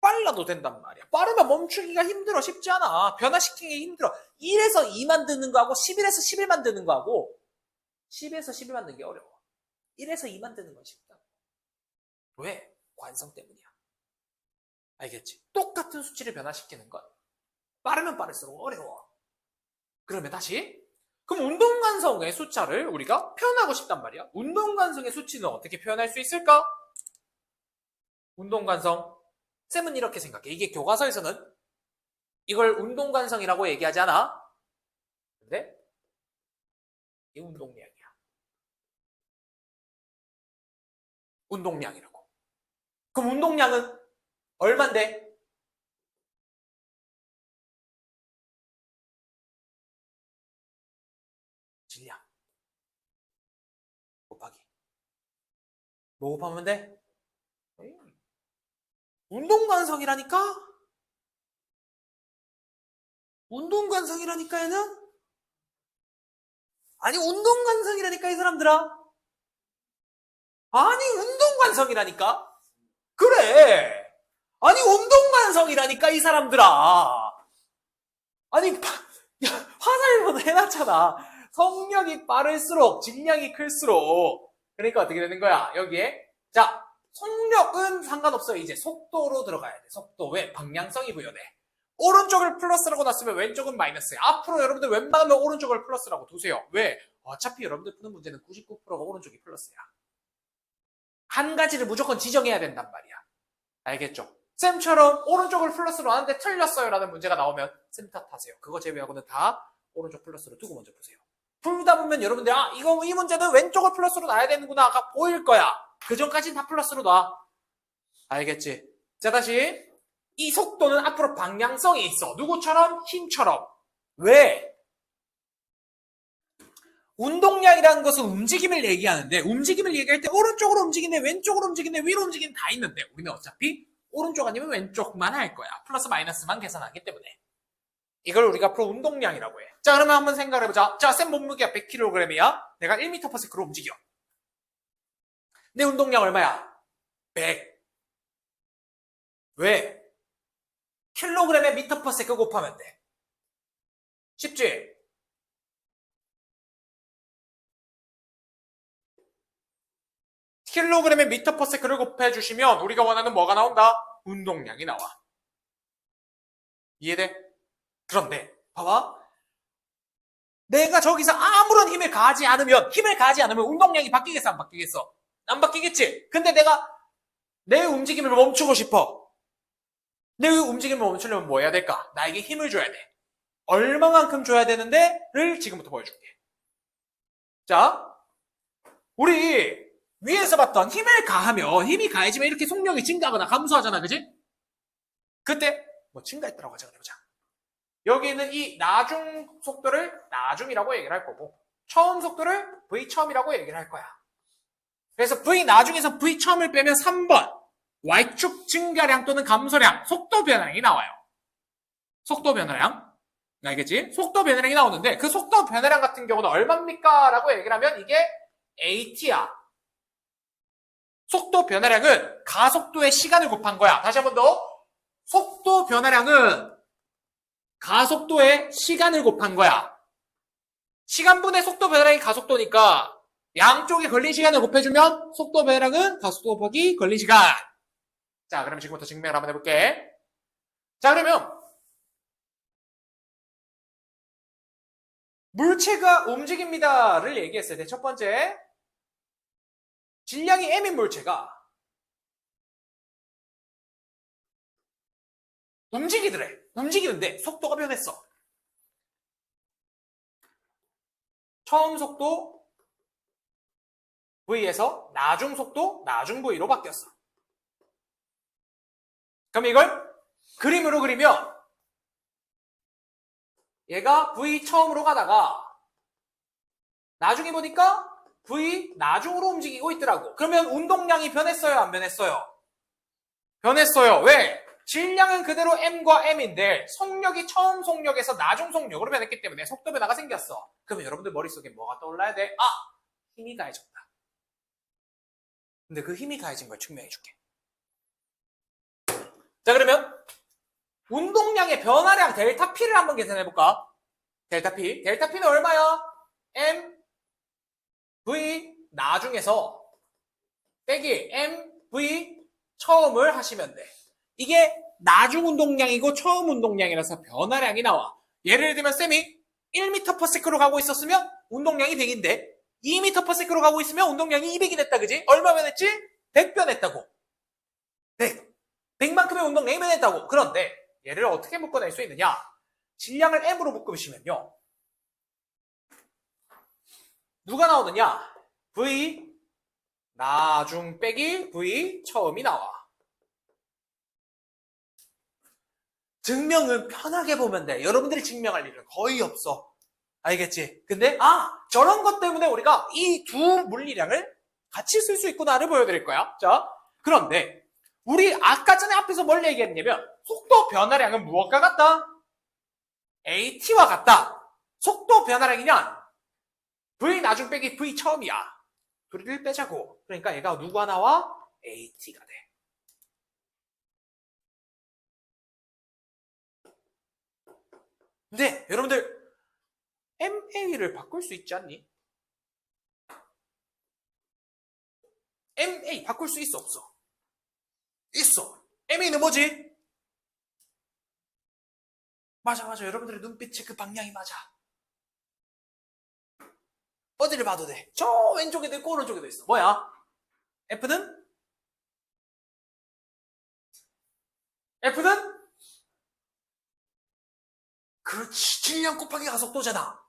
Speaker 1: 빨라도 된단 말이야. 빠르면 멈추기가 힘들어. 쉽지 않아. 변화시키기 힘들어. 1에서 2 만드는 거하고 11에서 11 만드는 거하고 10에서 11 만드는 게 어려워. 1에서 2 만드는 건 쉽다. 왜? 관성 때문이야. 알겠지? 똑같은 수치를 변화시키는 건 빠르면 빠를수록 어려워. 그러면 다시, 그럼 운동관성의 숫자를 우리가 표현하고 싶단 말이야. 운동관성의 수치는 어떻게 표현할 수 있을까? 운동관성. 쌤은 이렇게 생각해. 이게 교과서에서는 이걸 운동관성이라고 얘기하지 않아? 근데 이 운동량이야. 운동량이라고. 그럼 운동량은 얼만데? 질량 곱하기 뭐 곱하면 돼? 운동관성이라니까? 운동관성이라니까 얘는? 아니 운동관성이라니까 이 사람들아. 아니 운동관성이라니까? 그래. 아니 운동관성이라니까 이 사람들아. 아니 화살표도 해놨잖아. 속력이 빠를수록 질량이 클수록. 그러니까 어떻게 되는 거야? 여기에 자, 속력은 상관없어요. 이제 속도로 들어가야 돼. 속도. 왜? 방향성이 부여돼. 오른쪽을 플러스라고 놨으면 왼쪽은 마이너스야. 앞으로 여러분들 웬만하면 오른쪽을 플러스라고 두세요. 왜? 어차피 여러분들 푸는 문제는 99%가 오른쪽이 플러스야. 한 가지를 무조건 지정해야 된단 말이야. 알겠죠? 쌤처럼 오른쪽을 플러스로 하는데 틀렸어요 라는 문제가 나오면 쌤 탓하세요. 그거 제외하고는 다 오른쪽 플러스로 두고 먼저 푸세요. 풀다 보면 여러분들 이 문제는 왼쪽을 플러스로 놔야 되는구나가 보일 거야. 그 전까지는 다 플러스로 놔. 알겠지? 자, 다시. 이 속도는 앞으로 방향성이 있어. 누구처럼? 힘처럼. 왜? 운동량이라는 것은 움직임을 얘기하는데, 움직임을 얘기할 때 오른쪽으로 움직이네, 왼쪽으로 움직이네, 위로 움직이네 다 있는데, 우리는 어차피 오른쪽 아니면 왼쪽만 할 거야. 플러스 마이너스만 계산하기 때문에. 이걸 우리가 앞으로 운동량이라고 해. 자, 그러면 한번 생각해보자. 자, 쌤 몸무게가 100kg이야. 내가 1m/s로 움직여. 내 운동량 얼마야? 100. 왜? 킬로그램에 미터/s 곱하면 돼. 쉽지? 킬로그램에 미터/s를 곱해주시면 우리가 원하는 뭐가 나온다? 운동량이 나와. 이해돼? 그런데 봐봐. 내가 저기서 아무런 힘을 가하지 않으면 운동량이 바뀌겠어, 안 바뀌겠어? 안 바뀌겠지? 근데 내가 내 움직임을 멈추고 싶어. 내 움직임을 멈추려면 뭐 해야 될까? 나에게 힘을 줘야 돼. 얼마만큼 줘야 되는데?를 지금부터 보여줄게. 자, 우리 위에서 봤던 힘을 가하면 힘이 가해지면 이렇게 속력이 증가하거나 감소하잖아. 그지? 그때 뭐 증가했다고 하자. 그러자. 여기는 이 나중 속도를 나중이라고 얘기를 할 거고 처음 속도를 V 처음이라고 얘기를 할 거야. 그래서 V 나중에서 V 처음을 빼면 3번 Y축 증가량 또는 감소량 속도 변화량이 나와요. 속도 변화량. 알겠지? 속도 변화량이 나오는데 그 속도 변화량 같은 경우는 얼마입니까? 라고 얘기를 하면 이게 AT야. 속도 변화량은 가속도의 시간을 곱한 거야. 다시 한 번 더. 속도 변화량은 가속도의 시간을 곱한 거야. 시간분의 속도 변화량이 가속도니까 양쪽에 걸린 시간을 곱해주면 속도 변화량은 가속도 곱하기 걸린 시간. 자, 그러면 지금부터 증명을 한번 해볼게. 자, 그러면 물체가 움직입니다를 얘기했을 때 첫 번째 질량이 m인 물체가 움직이더래. 움직이는데 속도가 변했어. 처음 속도 V에서 나중 속도 나중 V로 바뀌었어. 그럼 이걸 그림으로 그리면 얘가 V 처음으로 가다가 나중에 보니까 V 나중으로 움직이고 있더라고. 그러면 운동량이 변했어요? 안 변했어요? 변했어요. 왜? 질량은 그대로 M과 M인데 속력이 처음 속력에서 나중 속력으로 변했기 때문에 속도 변화가 생겼어. 그러면 여러분들 머릿속에 뭐가 떠올라야 돼? 아! 힘이 가해졌다. 근데 그 힘이 가해진 걸 증명해 줄게. 자, 그러면 운동량의 변화량 델타 P를 한번 계산해 볼까? 델타 P. 델타 P는 얼마야? M V 나중에서 빼기 M V 처음을 하시면 돼. 이게 나중 운동량이고 처음 운동량이라서 변화량이 나와. 예를 들면 쌤이 1m/s로 가고 있었으면 운동량이 100인데 2m/s로 가고 있으면 운동량이 200이 됐다. 그지? 얼마 변했지? 100 변했다고. 100. 100만큼의 운동량이 변했다고. 그런데 얘를 어떻게 묶어낼 수 있느냐? 질량을 M으로 묶으시면요. 누가 나오느냐? V 나중 빼기 V 처음이 나와. 증명은 편하게 보면 돼. 여러분들이 증명할 일은 거의 없어. 알겠지? 근데 저런 것 때문에 우리가 이 두 물리량을 같이 쓸 수 있구나를 보여드릴 거야. 자, 그런데 우리 아까 전에 앞에서 뭘 얘기했냐면 속도 변화량은 무엇과 같다? AT와 같다. 속도 변화량이면 V 나중 빼기 V 처음이야. 둘을 빼자고. 그러니까 얘가 누가 나와? AT가 돼. 근데 여러분들 MA를 바꿀 수 있지 않니? MA 바꿀 수 있어 없어? 있어. MA는 뭐지? 맞아. 여러분들의 눈빛의 그 방향이 맞아. 어디를 봐도 돼. 저 왼쪽에도 있고 오른쪽에도 있어. 뭐야? F는 그렇지. 질량 곱하기 가속도잖아.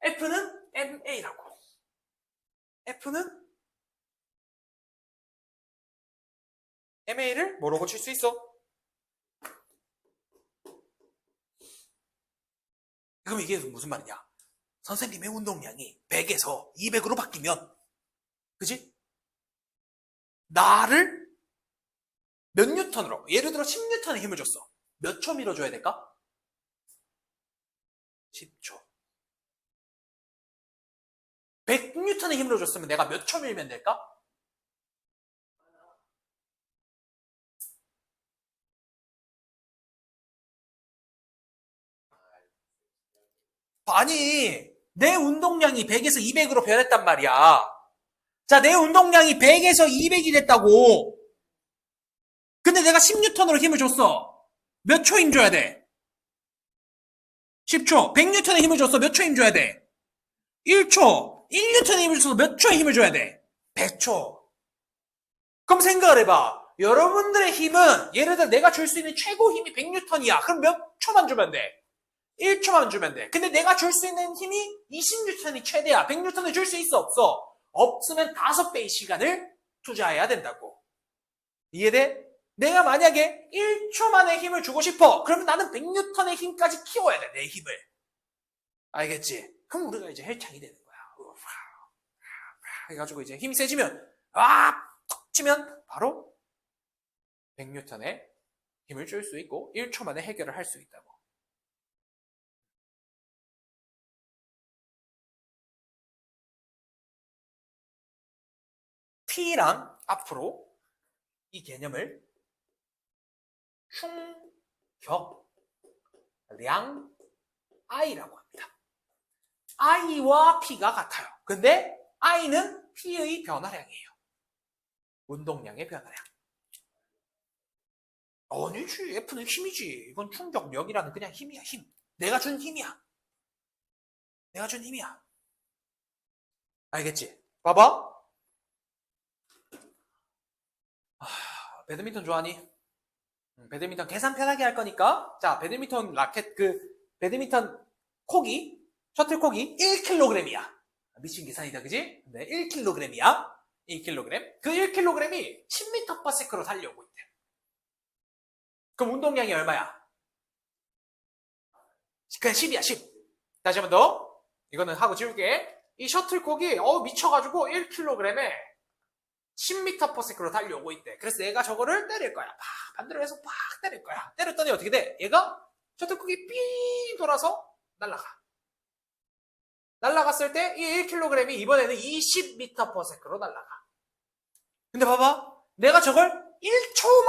Speaker 1: F는 MA라고. F는 MA를 뭐로 고칠 수 있어? 그럼 이게 무슨 말이냐? 선생님의 운동량이 100에서 200으로 바뀌면 그지? 나를 몇 뉴턴으로 예를 들어 10뉴턴의 힘을 줬어. 몇 초 밀어줘야 될까? 10초. 100뉴턴의 힘을 줬으면 내가 몇 초 밀면 될까? 아니, 내 운동량이 100에서 200으로 변했단 말이야. 자, 내 운동량이 100에서 200이 됐다고. 근데 내가 10뉴턴으로 힘을 줬어. 몇 초 힘 줘야 돼? 10초. 100뉴턴의 힘을 줬어. 몇 초 힘 줘야 돼? 1초. 1뉴턴의 힘을 줘서 몇 초의 힘을 줘야 돼? 100초. 그럼 생각을 해봐. 여러분들의 힘은 예를 들어 내가 줄 수 있는 최고 힘이 100뉴턴이야. 그럼 몇 초만 주면 돼? 1초만 주면 돼. 근데 내가 줄 수 있는 힘이 20뉴턴이 최대야. 100뉴턴을 줄 수 있어 없어? 없으면 5배의 시간을 투자해야 된다고. 이해돼? 내가 만약에 1초 만에 힘을 주고 싶어. 그러면 나는 100N의 힘까지 키워야 돼, 내 힘을. 알겠지? 그럼 우리가 이제 헬창이 되는 거야. 해가지고 이제 힘이 세지면, 툭 치면 바로 100N의 힘을 줄 수 있고 1초 만에 해결을 할 수 있다고. P랑 앞으로 이 개념을 충격량 I라고 합니다. I와 P가 같아요. 근데 I는 P의 변화량이에요. 운동량의 변화량. 아니지, F는 힘이지. 이건 충격력이라는 그냥 힘이야, 힘. 내가 준 힘이야. 내가 준 힘이야. 알겠지? 봐봐. 배드민턴 좋아하니? 배드민턴 계산 편하게 할 거니까. 자, 배드민턴 라켓, 배드민턴 콕이, 셔틀콕이 1kg이야. 미친 계산이다, 그지? 네, 1kg이야. 1kg. 그 1kg이 10m/s로 달려오고 있대. 그럼 운동량이 얼마야? 그냥 10이야, 10. 다시 한 번 더. 이거는 하고 지울게. 이 셔틀콕이, 미쳐가지고 1kg에 10m/s로 달려오고 있대. 그래서 내가 저거를 때릴 거야. 반대로 해서 팍 때릴 거야. 때렸더니 어떻게 돼? 얘가 셔틀콕이 삥 돌아서 날아가. 날아갔을 때 이 1kg이 이번에는 20m/s로 날아가. 근데 봐봐. 내가 저걸 1초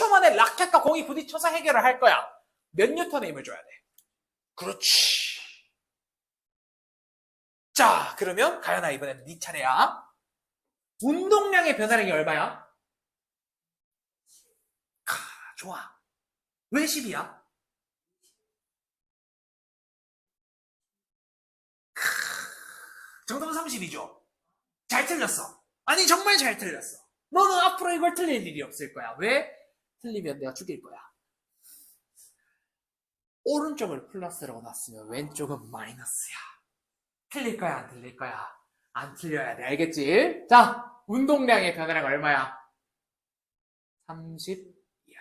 Speaker 1: 만에 라켓과 공이 부딪혀서 해결을 할 거야. 몇 뉴턴의 힘을 줘야 돼? 그렇지. 자, 그러면 가연아, 이번에는 네 차례야. 운동량의 변화량이 얼마야? 좋아. 왜 10이야? 정답은 30이죠? 잘 틀렸어. 아니, 정말 잘 틀렸어. 너는 앞으로 이걸 틀릴 일이 없을 거야. 왜? 틀리면 내가 죽일 거야. 오른쪽을 플러스라고 놨으면 왼쪽은 마이너스야. 틀릴 거야, 안 틀릴 거야? 안 틀려야 돼. 알겠지? 자, 운동량의 변화량 얼마야? 30이야.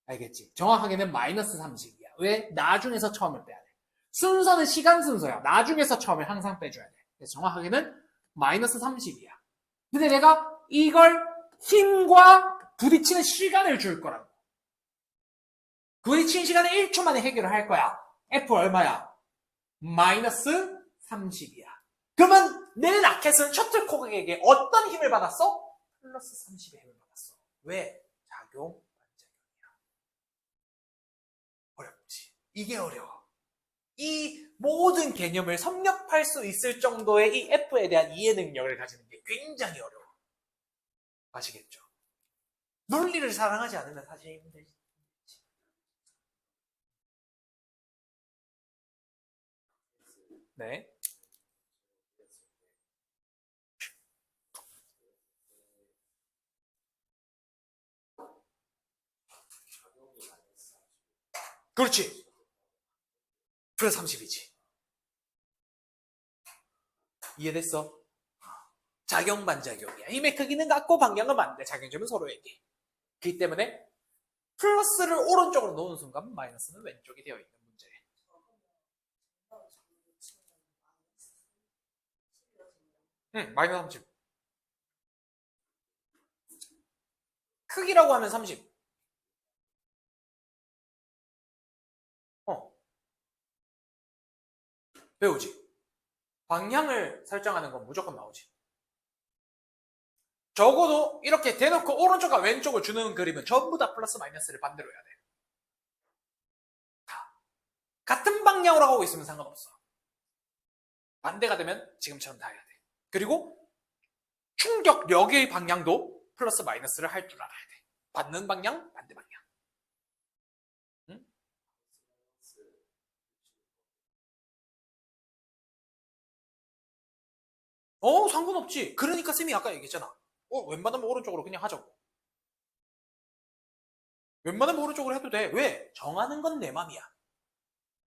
Speaker 1: 알겠지? 정확하게는 마이너스 30이야. 왜? 나중에서 처음을 빼야 돼. 순서는 시간 순서야. 나중에서 처음을 항상 빼줘야 돼. 그래서 정확하게는 마이너스 30이야. 근데 내가 이걸 힘과 부딪히는 시간을 줄 거라고. 부딪히는 시간은 1초 만에 해결을 할 거야. F 얼마야? 마이너스 30이야. 그러면 내 라켓은 셔틀콕에게 어떤 힘을 받았어? 플러스 30의 힘을 받았어. 왜? 작용, 반작용이야. 어렵지. 이게 어려워. 이 모든 개념을 섭렵할 수 있을 정도의 이 F에 대한 이해 능력을 가지는 게 굉장히 어려워. 아시겠죠? 논리를 사랑하지 않으면 사실 힘들지. 네. 그렇지. 플러스 30이지. 이해됐어? 작용 반작용이야. 힘의 크기는 같고 방향은 반대. 작용점은 서로에게. 그렇기 때문에 플러스를 오른쪽으로 놓는 순간 마이너스는 왼쪽이 되어 있는 문제. 마이너스 30. 크기라고 하면 30. 배우지. 방향을 설정하는 건 무조건 나오지. 적어도 이렇게 대놓고 오른쪽과 왼쪽을 주는 그림은 전부 다 플러스 마이너스를 반대로 해야 돼. 같은 방향으로 하고 있으면 상관없어. 반대가 되면 지금처럼 다 해야 돼. 그리고 충격력의 방향도 플러스 마이너스를 할 줄 알아야 돼. 받는 방향, 반대 방향. 응? 상관없지. 그러니까 쌤이 아까 얘기했잖아. 웬만하면 오른쪽으로 그냥 하자고. 웬만하면 오른쪽으로 해도 돼. 왜? 정하는 건 내 맘이야.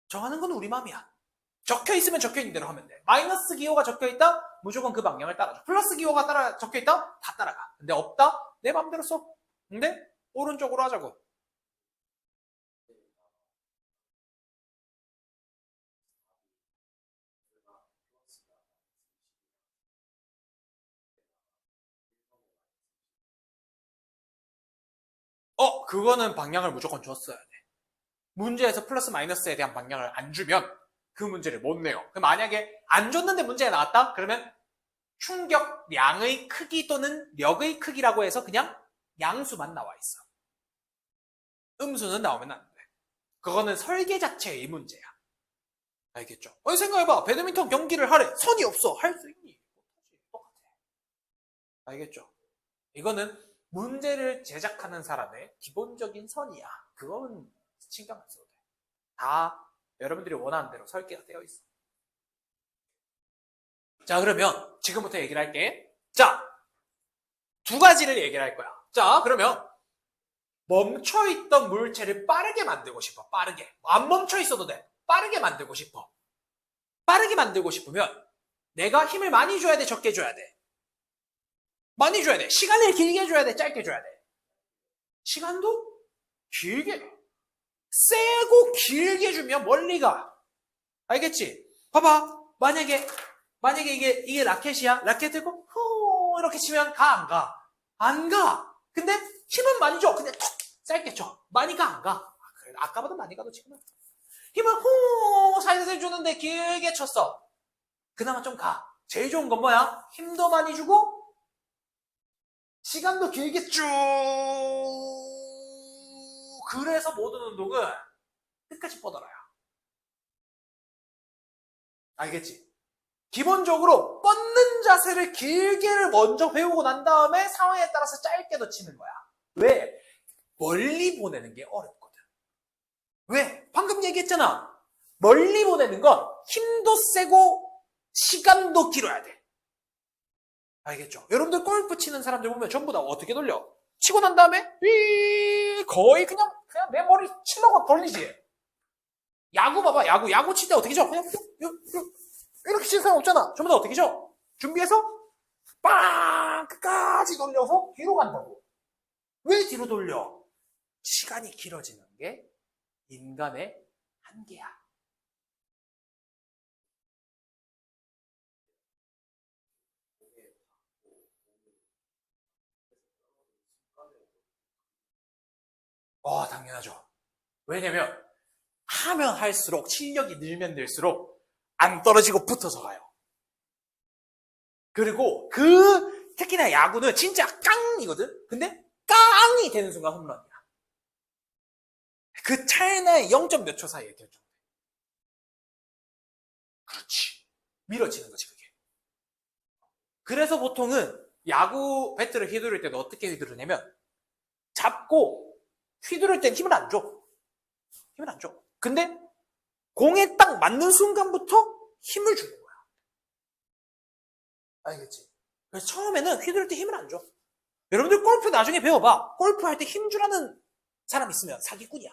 Speaker 1: 정하는 건 우리 맘이야. 적혀 있으면 적혀 있는 대로 하면 돼. 마이너스 기호가 적혀 있다? 무조건 그 방향을 따라줘. 플러스 기호가 적혀 있다? 다 따라가. 근데 없다? 내 맘대로 써. 근데 오른쪽으로 하자고. 그거는 방향을 무조건 줬어야 돼. 문제에서 플러스 마이너스에 대한 방향을 안 주면 그 문제를 못 내요. 그럼 만약에 안 줬는데 문제가 나왔다? 그러면 충격량의 크기 또는 력의 크기라고 해서 그냥 양수만 나와 있어. 음수는 나오면 안 돼. 그거는 설계 자체의 문제야. 알겠죠? 생각해봐. 배드민턴 경기를 하래. 선이 없어. 할 수 있니? 못하지. 똑같아. 알겠죠? 이거는 문제를 제작하는 사람의 기본적인 선이야. 그건 신경 안 써도 돼. 다 여러분들이 원하는 대로 설계가 되어 있어. 자, 그러면 지금부터 얘기를 할게. 자, 두 가지를 얘기를 할 거야. 자, 그러면 멈춰있던 물체를 빠르게 만들고 싶어. 빠르게. 안 멈춰있어도 돼. 빠르게 만들고 싶어. 빠르게 만들고 싶으면 내가 힘을 많이 줘야 돼? 적게 줘야 돼? 많이 줘야 돼. 시간을 길게 줘야 돼? 짧게 줘야 돼? 시간도 길게. 세고 길게 주면 멀리 가. 알겠지? 봐봐. 만약에 이게 라켓이야. 라켓 들고 후 이렇게 치면 가, 안 가? 안 가. 근데 힘은 많이 줘. 근데 툭 짧게 쳐. 많이 가, 안 가? 그래, 아까보다 많이 가도 지금은. 힘은 후 살살 주는데 길게 쳤어. 그나마 좀 가. 제일 좋은 건 뭐야? 힘도 많이 주고 시간도 길게 쭉. 그래서 모든 운동은 끝까지 뻗어라야. 알겠지? 기본적으로 뻗는 자세를 길게를 먼저 배우고 난 다음에 상황에 따라서 짧게도 치는 거야. 왜? 멀리 보내는 게 어렵거든. 왜? 방금 얘기했잖아. 멀리 보내는 건 힘도 세고 시간도 길어야 돼. 알겠죠? 여러분들 골프 치는 사람들 보면 전부 다 어떻게 돌려? 치고 난 다음에 거의 그냥 내 머리 치려고 돌리지. 야구 봐봐. 야구 칠 때 어떻게 쳐? 그냥 이렇게 치는 사람 없잖아. 전부 다 어떻게 쳐? 준비해서 빵 끝까지 돌려서 뒤로 간다고. 왜 뒤로 돌려? 시간이 길어지는 게 인간의 한계야. 당연하죠. 왜냐면 하면 할수록 실력이 늘면 늘수록 안 떨어지고 붙어서 가요. 그리고 특히나 야구는 진짜 깡이거든? 근데 깡이 되는 순간 홈런이야. 그 찰나의 0점 몇 초 사이에 결정돼. 그렇지. 밀어지는 거지 그게. 그래서 보통은 야구 배트를 휘두를 때도 어떻게 휘두르냐면 잡고 휘두를 땐 힘을 안 줘. 힘을 안 줘. 근데 공에 딱 맞는 순간부터 힘을 주는 거야. 알겠지? 그래서 처음에는 휘두를 때 힘을 안 줘. 여러분들 골프 나중에 배워봐. 골프 할 때 힘 주라는 사람 있으면 사기꾼이야.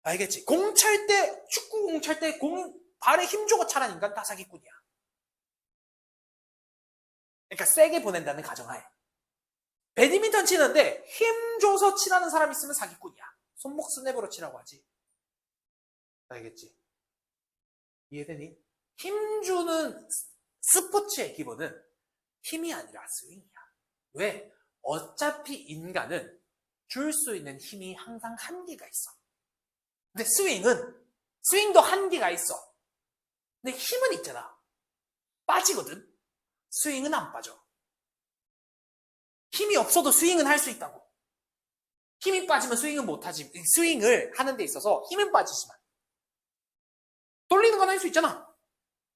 Speaker 1: 알겠지? 공 찰 때, 축구 공 찰 때 발에 힘 주고 차라는 인간 다 사기꾼이야. 그러니까 세게 보낸다는 가정하에. 배드민턴 치는데 힘 줘서 치라는 사람 있으면 사기꾼이야. 손목 스냅으로 치라고 하지. 알겠지? 이해되니? 힘 주는 스포츠의 기본은 힘이 아니라 스윙이야. 왜? 어차피 인간은 줄 수 있는 힘이 항상 한계가 있어. 근데 스윙도 한계가 있어. 근데 힘은 있잖아. 빠지거든? 스윙은 안 빠져. 힘이 없어도 스윙은 할 수 있다고. 힘이 빠지면 스윙은 못하지. 스윙을 하는 데 있어서 힘은 빠지지만 돌리는 건 할 수 있잖아.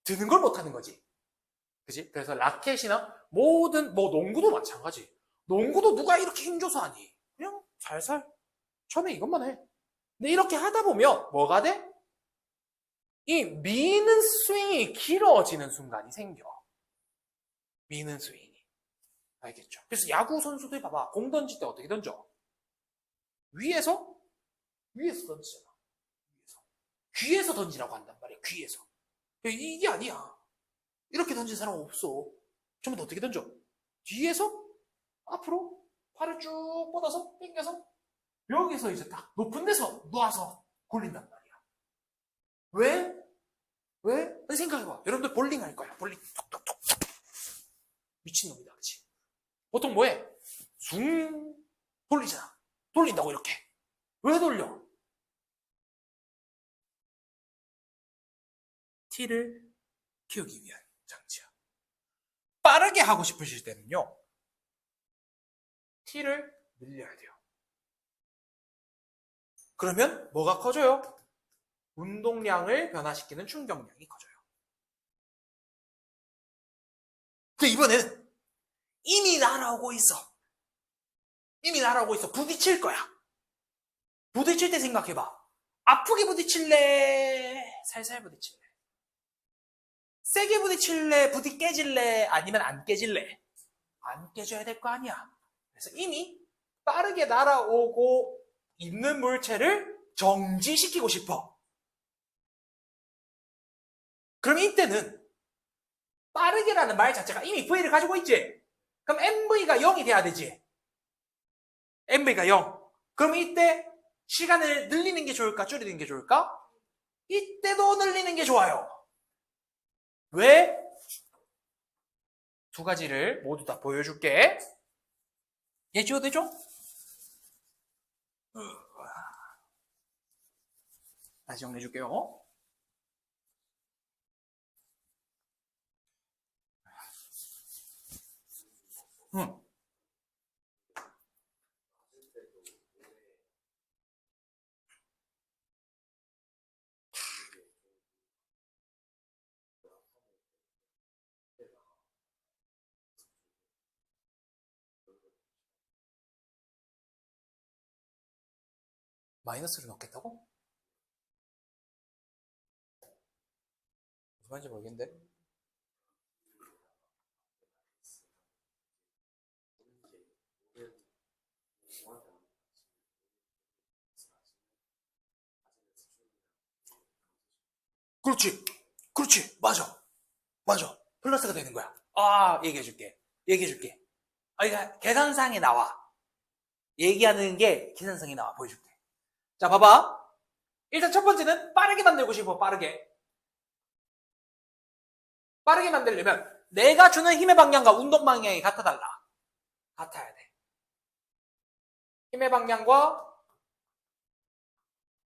Speaker 1: 드는 걸 못하는 거지. 그지? 그래서 라켓이나 모든 농구도 마찬가지. 농구도 누가 이렇게 힘줘서 하니? 그냥 살살 처음에 이것만 해. 근데 이렇게 하다 보면 뭐가 돼? 이 미는 스윙이 길어지는 순간이 생겨. 미는 스윙이. 알겠죠? 그래서 야구 선수들 봐봐. 공 던질 때 어떻게 던져? 위에서 던지잖아. 위에서. 귀에서 던지라고 한단 말이야. 귀에서. 이게 아니야. 이렇게 던진 사람 없어. 전부 다 어떻게 던져? 뒤에서 앞으로 팔을 쭉 뻗어서 당겨서 여기서 이제 딱 높은 데서 놔서 굴린단 말이야. 왜? 왜? 생각해봐. 여러분들 볼링 할 거야. 볼링 톡톡톡. 미친놈이다, 그치? 보통 뭐해? 숭 돌리잖아. 돌린다고 이렇게. 왜 돌려? 티를 키우기 위한 장치야. 빠르게 하고 싶으실 때는요, 티를 늘려야 돼요. 그러면 뭐가 커져요? 운동량을 변화시키는 충격량이 커져요. 근데 이번에는 이미 날아오고 있어. 이미 날아오고 있어. 부딪힐 거야. 부딪힐 때 생각해봐. 아프게 부딪힐래? 살살 부딪힐래? 세게 부딪힐래? 부디 깨질래? 아니면 안 깨질래? 안 깨져야 될 거 아니야. 그래서 이미 빠르게 날아오고 있는 물체를 정지시키고 싶어. 그럼 이때는 빠르게라는 말 자체가 이미 V를 가지고 있지? 그럼 MV가 0이 돼야 되지? MV가 0. 그럼 이때 시간을 늘리는 게 좋을까? 줄이는 게 좋을까? 이때도 늘리는 게 좋아요. 왜? 두 가지를 모두 다 보여줄게. 얘 지워도 되죠? 다시 정리해줄게요. 마이너스를 넣겠다고? 무슨 말인지 모르겠는데? 그렇지. 그렇지. 맞아. 맞아. 플러스가 되는 거야. 아, 얘기해줄게. 아, 이거 계산상에 나와. 얘기하는 게 계산상에 나와. 보여줄게. 자, 봐봐. 일단 첫 번째는 빠르게 만들고 싶어. 빠르게 만들려면 내가 주는 힘의 방향과 운동 방향이 같아야 돼. 힘의 방향과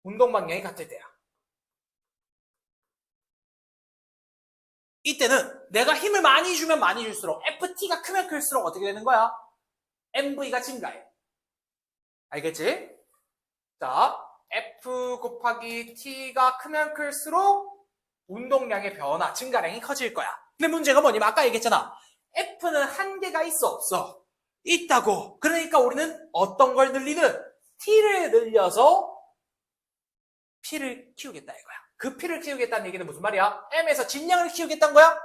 Speaker 1: 운동 방향이 같을 때야. 이때는 내가 힘을 많이 주면 많이 줄수록 FT가 크면 클수록 어떻게 되는 거야? MV가 증가해. 알겠지? 자, F 곱하기 T가 크면 클수록 운동량의 변화, 증가량이 커질 거야. 근데 문제가 뭐냐면 아까 얘기했잖아. F는 한계가 있어 없어? 있다고. 그러니까 우리는 어떤 걸 늘리는? T를 늘려서 P를 키우겠다 이거야. 그 P를 키우겠다는 얘기는 무슨 말이야? M에서 질량을 키우겠다는 거야?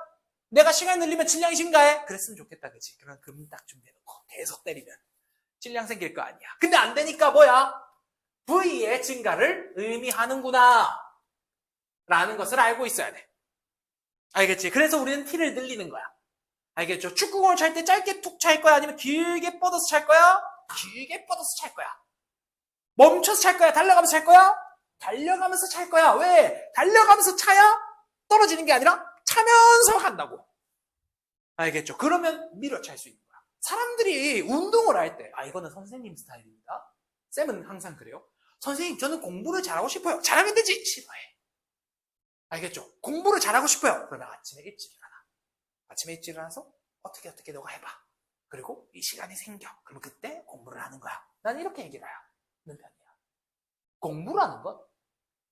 Speaker 1: 내가 시간을 늘리면 질량이 증가해? 그랬으면 좋겠다, 그치? 그럼 금 딱 준비해놓고 계속 때리면 질량 생길 거 아니야. 근데 안 되니까 뭐야? V의 증가를 의미하는구나 라는 것을 알고 있어야 돼. 알겠지? 그래서 우리는 T를 늘리는 거야. 알겠죠? 축구공을 찰 때 짧게 툭 찰 거야? 아니면 길게 뻗어서 찰 거야? 길게 뻗어서 찰 거야. 멈춰서 찰 거야? 달려가면서 찰 거야? 달려가면서 찰 거야. 왜? 달려가면서 차야 떨어지는 게 아니라 차면서 간다고. 알겠죠? 그러면 밀어찰 수 있는 거야. 사람들이 운동을 할 때, 이거는 선생님 스타일입니다. 쌤은 항상 그래요. 선생님, 저는 공부를 잘하고 싶어요. 잘하면 되지. 싫어해. 알겠죠? 공부를 잘하고 싶어요. 그러면 아침에 일찍 일어나. 아침에 일찍 일어나서 어떻게 너가 해봐. 그리고 이 시간이 생겨. 그러면 그때 공부를 하는 거야. 난 이렇게 얘기를 하는 편이야. 공부라는 건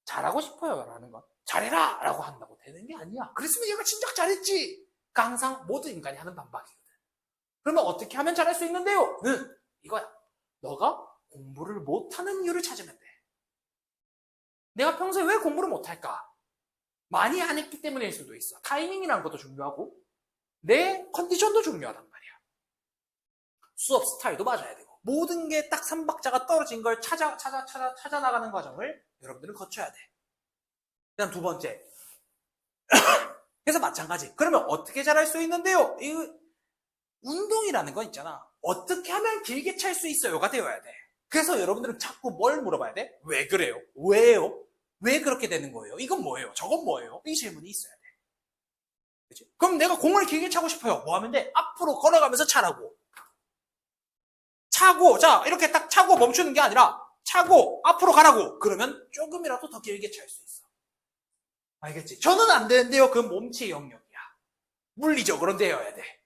Speaker 1: 잘하고 싶어요 라는 건 잘해라 라고 한다고 되는 게 아니야. 그랬으면 얘가 진작 잘했지. 그러니까 항상 모든 인간이 하는 반박이거든. 그러면 어떻게 하면 잘할 수 있는데요? 는 이거야. 너가 공부를 못하는 이유를 찾으면 돼. 내가 평소에 왜 공부를 못할까? 많이 안 했기 때문일 수도 있어. 타이밍이라는 것도 중요하고 내 컨디션도 중요하단 말이야. 수업 스타일도 맞아야 되고 모든 게 딱 3박자가 떨어진 걸 찾아 나가는 과정을 여러분들은 거쳐야 돼.
Speaker 2: 그다음 두 번째. 그래서 마찬가지. 그러면 어떻게 잘할 수 있는데요? 이 운동이라는 건 있잖아. 어떻게 하면 길게 찰 수 있어요가 되어야 돼. 그래서 여러분들은 자꾸 뭘 물어봐야 돼? 왜 그래요? 왜요? 왜 그렇게 되는 거예요? 이건 뭐예요? 저건 뭐예요? 이 질문이 있어야 돼. 그치? 그럼 내가 공을 길게 차고 싶어요. 뭐 하면 돼? 앞으로 걸어가면서 차라고. 차고, 자, 이렇게 딱 차고 멈추는 게 아니라 차고 앞으로 가라고. 그러면 조금이라도 더 길게 찰 수 있어. 알겠지? 저는 안 되는데요. 그건 몸치의 영역이야. 물리적으로 되어야 돼.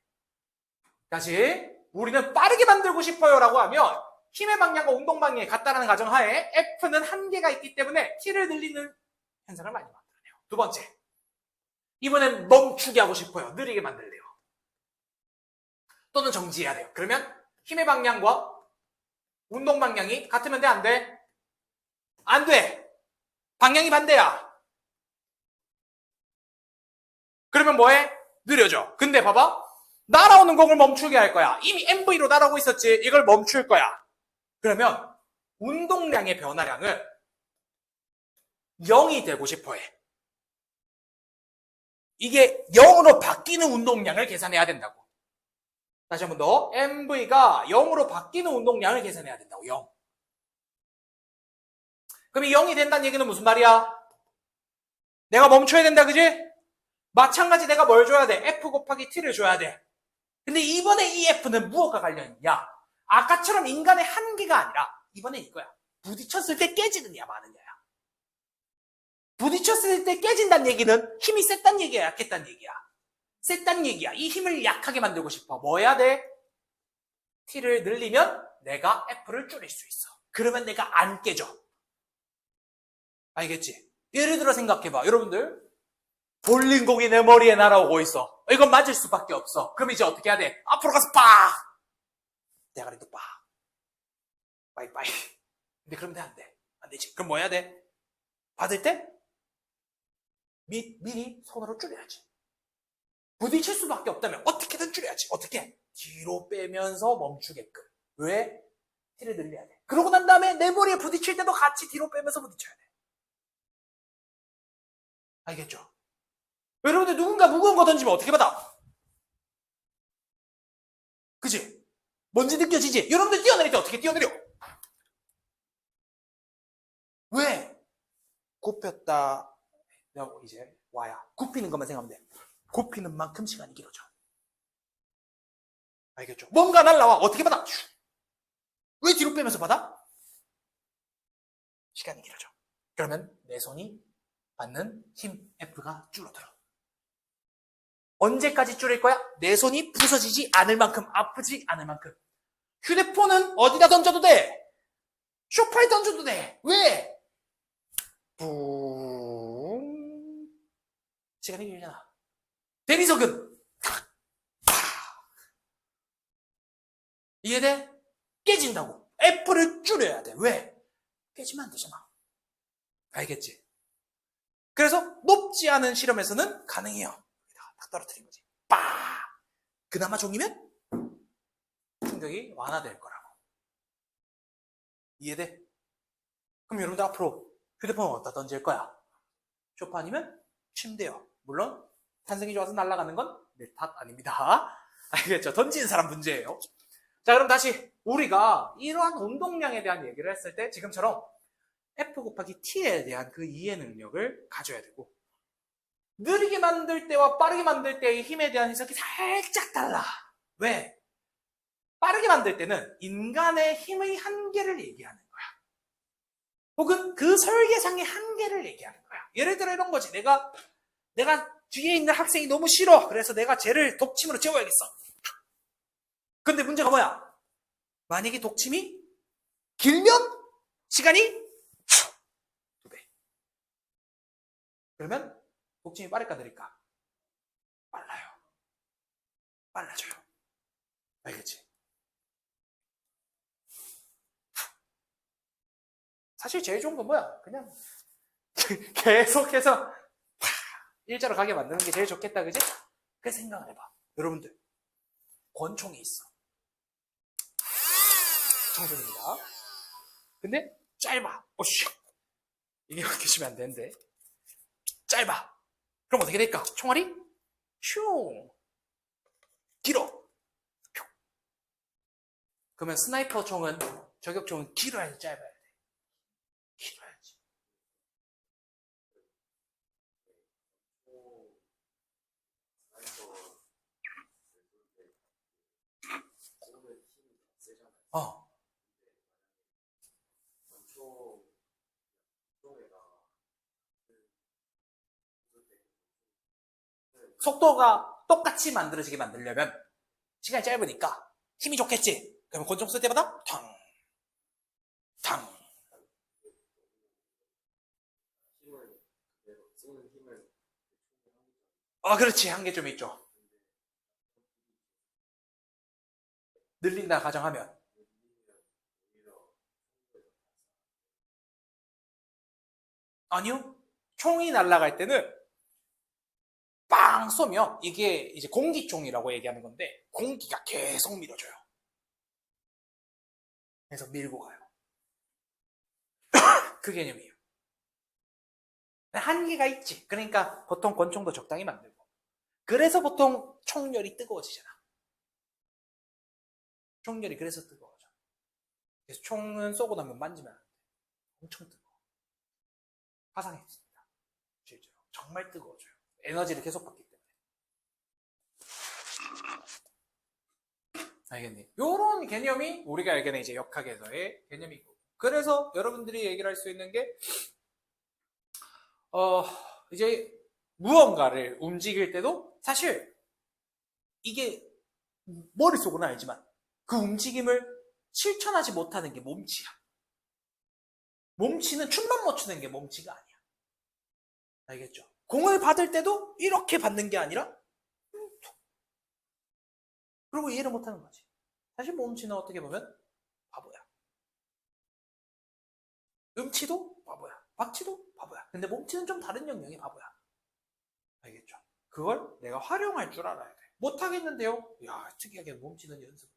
Speaker 2: 다시 우리는 빠르게 만들고 싶어요라고 하면 힘의 방향과 운동 방향이 같다라는 가정하에 F는 한계가 있기 때문에 T를 늘리는 현상을 많이 만들어내요. 두 번째, 이번엔 멈추게 하고 싶어요. 느리게 만들래요. 또는 정지해야 돼요. 그러면 힘의 방향과 운동 방향이 같으면 돼? 안 돼? 안 돼. 방향이 반대야. 그러면 뭐해? 느려져. 근데 봐봐. 날아오는 공을 멈추게 할 거야. 이미 MV로 날아오고 있었지. 이걸 멈출 거야. 그러면 운동량의 변화량을 0이 되고 싶어 해. 이게 0으로 바뀌는 운동량을 계산해야 된다고. 다시 한 번 더. MV가 0으로 바뀌는 운동량을 계산해야 된다고. 0. 그럼 이 0이 된다는 얘기는 무슨 말이야? 내가 멈춰야 된다, 그지? 마찬가지 내가 뭘 줘야 돼? F 곱하기 T를 줘야 돼. 근데 이번에 이 F는 무엇과 관련이냐? 아까처럼 인간의 한계가 아니라 이번에 이거야. 부딪혔을 때 깨지느냐 마느냐야. 부딪혔을 때 깨진다는 얘기는 힘이 셌단 얘기야, 약했단 얘기야? 셌단 얘기야. 이 힘을 약하게 만들고 싶어. 뭐 해야 돼? T를 늘리면 내가 F를 줄일 수 있어. 그러면 내가 안 깨져. 알겠지? 예를 들어 생각해봐. 여러분들, 볼링공이 내 머리에 날아오고 있어. 이건 맞을 수밖에 없어. 그럼 이제 어떻게 해야 돼? 앞으로 가서 빡! 대가리도 빡. 빠이빠이. 근데 그러면 돼, 안 돼? 안 되지. 그럼 뭐 해야 돼? 받을 때? 미리 손으로 줄여야지. 부딪힐 수밖에 없다면 어떻게든 줄여야지. 어떻게? 뒤로 빼면서 멈추게끔. 왜? T를 늘려야 돼. 그러고 난 다음에 내 머리에 부딪힐 때도 같이 뒤로 빼면서 부딪혀야 돼. 알겠죠? 여러분들 누군가 무거운 거 던지면 어떻게 받아? 그치? 뭔지 느껴지지? 여러분들 뛰어내릴 때 어떻게 뛰어내려? 왜? 굽혔다. 이제 와야. 굽히는 것만 생각하면 돼. 굽히는 만큼 시간이 길어져. 알겠죠? 뭔가 날라와. 어떻게 받아? 왜 뒤로 빼면서 받아? 시간이 길어져. 그러면 내 손이 받는 힘 F가 줄어들어. 언제까지 줄일 거야? 내 손이 부서지지 않을 만큼, 아프지 않을 만큼. 휴대폰은 어디다 던져도 돼. 소파에 던져도 돼. 왜? 뿡. 시간이 길잖아. 대리석은 이해돼? 깨진다고. F를 줄여야 돼. 왜? 깨지면 안 되잖아. 알겠지? 그래서 높지 않은 실험에서는 가능해요. 딱 떨어뜨린 거지. 빠! 그나마 종이면 충격이 완화될 거라고. 이해돼? 그럼 여러분들 앞으로 휴대폰을 어디다 던질 거야? 소파 아니면 침대요. 물론 탄성이 좋아서 날아가는 건 내 탓 아닙니다. 알겠죠? 던지는 사람 문제예요. 자, 그럼 다시 우리가 이러한 운동량에 대한 얘기를 했을 때 지금처럼 F 곱하기 T에 대한 그 이해 능력을 가져야 되고, 느리게 만들 때와 빠르게 만들 때의 힘에 대한 해석이 살짝 달라. 왜? 빠르게 만들 때는 인간의 힘의 한계를 얘기하는 거야. 혹은 그 설계상의 한계를 얘기하는 거야. 예를 들어 이런 거지. 내가 뒤에 있는 학생이 너무 싫어. 그래서 내가 쟤를 독침으로 재워야겠어. 근데 문제가 뭐야? 만약에 독침이 길면 시간이 2배. 그러면 독침이 빠를까 느릴까? 빨라요. 빨라져요. 알겠지? 사실 제일 좋은 건 뭐야? 그냥 계속해서 일자로 가게 만드는 게 제일 좋겠다, 그지? 그 생각을 해봐. 여러분들, 권총이 있어. 청소입니다. 근데 짧아. 오씨. 이게 계시면 안 되는데. 짧아. 그럼 어떻게 될까? 총알이 슝 길어. 퓨. 그러면 스나이퍼 총은 저격총은 길어야지 짧아야 돼. 길어야지. 어. 속도가 똑같이 만들어지게 만들려면 시간이 짧으니까 힘이 좋겠지. 그러면 권총 쓸 때마다 탕, 탕. 그렇지. 한계점이 있죠. 늘린다 가정하면. 아니요. 총이 날아갈 때는 빵 쏘면 이게 이제 공기총이라고 얘기하는 건데 공기가 계속 밀어줘요. 그래서 밀고 가요. 그 개념이에요. 한계가 있지. 그러니까 보통 권총도 적당히 만들고. 그래서 보통 총열이 뜨거워지잖아. 총열이 그래서 뜨거워져. 그래서 총은 쏘고 나면 만지면 안 돼. 엄청 뜨거워. 화상했습니다. 실제로. 정말 뜨거워져요. 에너지를 계속 받기 때문에. 알겠니? 요런 개념이 우리가 알게는 이제 역학에서의 개념이고. 그래서 여러분들이 얘기를 할 수 있는 게, 이제 무언가를 움직일 때도 사실 이게 머릿속은 알지만 그 움직임을 실천하지 못하는 게 몸치야. 몸치는 춤만 못 추는 게 몸치가 아니야. 알겠죠? 공을 받을 때도 이렇게 받는 게 아니라 그리고 이해를 못하는 거지. 사실 몸치는 어떻게 보면 바보야. 음치도 바보야. 박치도 바보야. 근데 몸치는 좀 다른 영역이 바보야. 알겠죠? 그걸 내가 활용할 줄 알아야 돼. 못하겠는데요? 야, 특이하게 몸치는 연습으로.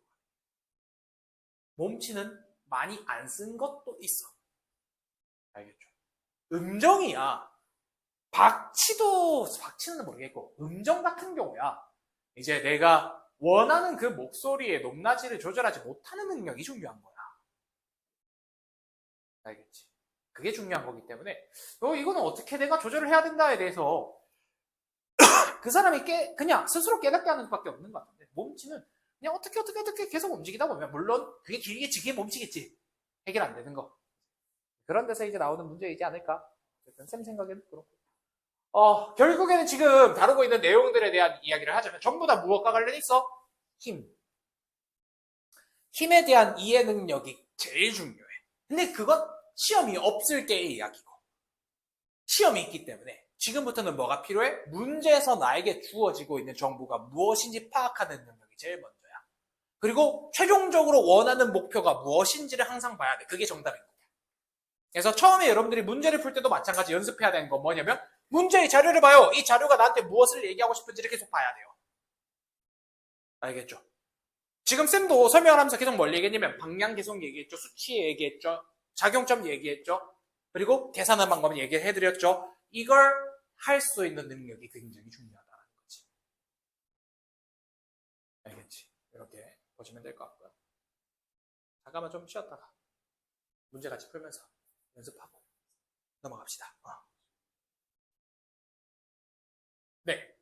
Speaker 2: 몸치는 많이 안 쓴 것도 있어. 알겠죠? 음정이야. 박치는 모르겠고, 음정 같은 경우야. 이제 내가 원하는 그 목소리의 높낮이를 조절하지 못하는 능력이 중요한 거야. 알겠지? 그게 중요한 거기 때문에, 이거는 어떻게 내가 조절을 해야 된다에 대해서 그 사람이 그냥 스스로 깨닫게 하는 수밖에 없는 것 같은데, 몸치는 그냥 어떻게 계속 움직이다 보면, 물론 그게 길겠지, 그게 몸치겠지. 해결 안 되는 거. 그런 데서 이제 나오는 문제이지 않을까? 쌤 생각에는 그렇고. 결국에는 지금 다루고 있는 내용들에 대한 이야기를 하자면 전부 다 무엇과 관련이 있어? 힘. 힘에 대한 이해 능력이 제일 중요해. 근데 그건 시험이 없을 때의 이야기고. 시험이 있기 때문에 지금부터는 뭐가 필요해? 문제에서 나에게 주어지고 있는 정보가 무엇인지 파악하는 능력이 제일 먼저야. 그리고 최종적으로 원하는 목표가 무엇인지를 항상 봐야 돼. 그게 정답인 거야. 그래서 처음에 여러분들이 문제를 풀 때도 마찬가지 연습해야 되는 건 뭐냐면 문제의 자료를 봐요. 이 자료가 나한테 무엇을 얘기하고 싶은지를 계속 봐야 돼요. 알겠죠? 지금 쌤도 설명을 하면서 계속 뭘 얘기했냐면 방향 계속 얘기했죠. 수치 얘기했죠. 작용점 얘기했죠. 그리고 계산하는 방법을 얘기해드렸죠. 이걸 할 수 있는 능력이 굉장히 중요하다는 거지. 알겠지? 이렇게 보시면 될 것 같고요. 잠깐만 좀 쉬었다가 문제 같이 풀면서 연습하고 넘어갑시다. 네.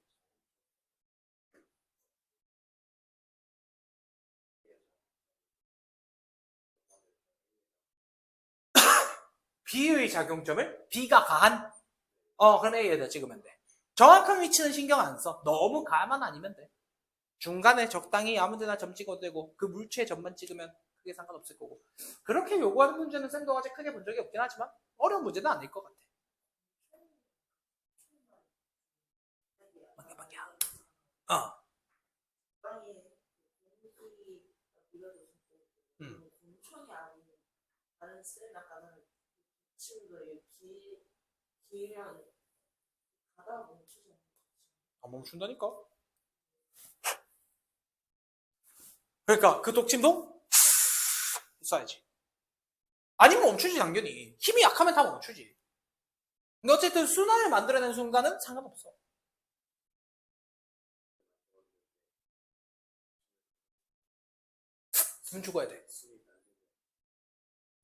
Speaker 2: B의 작용점을 B가 가한 그럼 A에다 찍으면 돼. 정확한 위치는 신경 안 써. 너무 가만 아니면 돼. 중간에 적당히 아무 데나 점 찍어도 되고 그 물체의 점만 찍으면 크게 상관없을 거고. 그렇게 요구하는 문제는 쌤도 아직 크게 본 적이 없긴 하지만 어려운 문제는 아닐 것 같아. 어.
Speaker 3: 공천이 아닌 다른 셀 아까는 친구들이 길면 가다 멈추지
Speaker 2: 안 멈춘다니까. 그러니까 그 독침도 쏴야지. 아니면 멈추지 당연히. 힘이 약하면 다 멈추지. 근데 어쨌든 순환을 만들어내는 순간은 상관없어. 숨 죽어야 돼.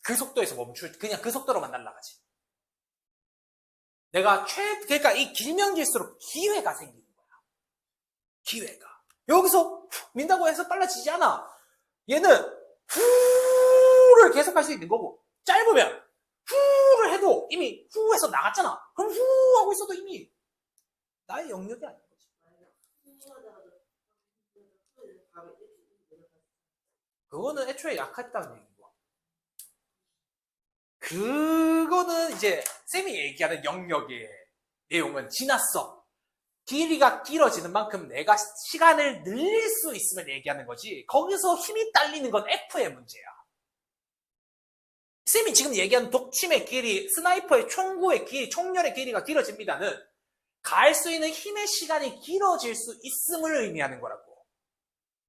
Speaker 2: 그 속도에서 그냥 그 속도로만 날아가지. 그러니까 이 길면 길수록 기회가 생기는 거야. 기회가. 여기서 훅 민다고 해서 빨라지지 않아. 얘는 후를 계속 할 수 있는 거고, 짧으면 후를 해도 이미 후에서 나갔잖아. 그럼 후 하고 있어도 이미 나의 영역이 아닌 거지. 그거는 애초에 약했다는 얘기고. 그거는 이제 쌤이 얘기하는 영역의 내용은 지났어. 길이가 길어지는 만큼 내가 시간을 늘릴 수 있으면 얘기하는 거지. 거기서 힘이 딸리는 건 F의 문제야. 쌤이 지금 얘기하는 독침의 길이, 스나이퍼의 총구의 길이, 총열의 길이가 길어집니다는 갈 수 있는 힘의 시간이 길어질 수 있음을 의미하는 거라고.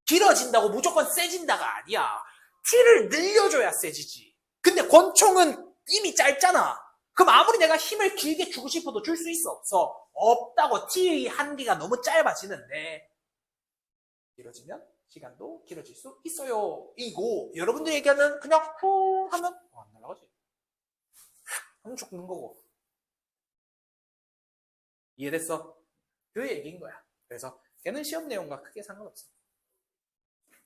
Speaker 2: 길어진다고 무조건 세진다가 아니야. T를 늘려줘야 세지지. 근데 권총은 이미 짧잖아. 그럼 아무리 내가 힘을 길게 주고 싶어도 줄 수 있어? 없어? 없다고. T의 한계가 너무 짧아지는데 길어지면 시간도 길어질 수 있어요. 이고 여러분들이 얘기하는 그냥 후 하면 안 날아가지. 하면 죽는 거고. 이해됐어? 그 얘기인 거야. 그래서 걔는 시험 내용과 크게 상관없어.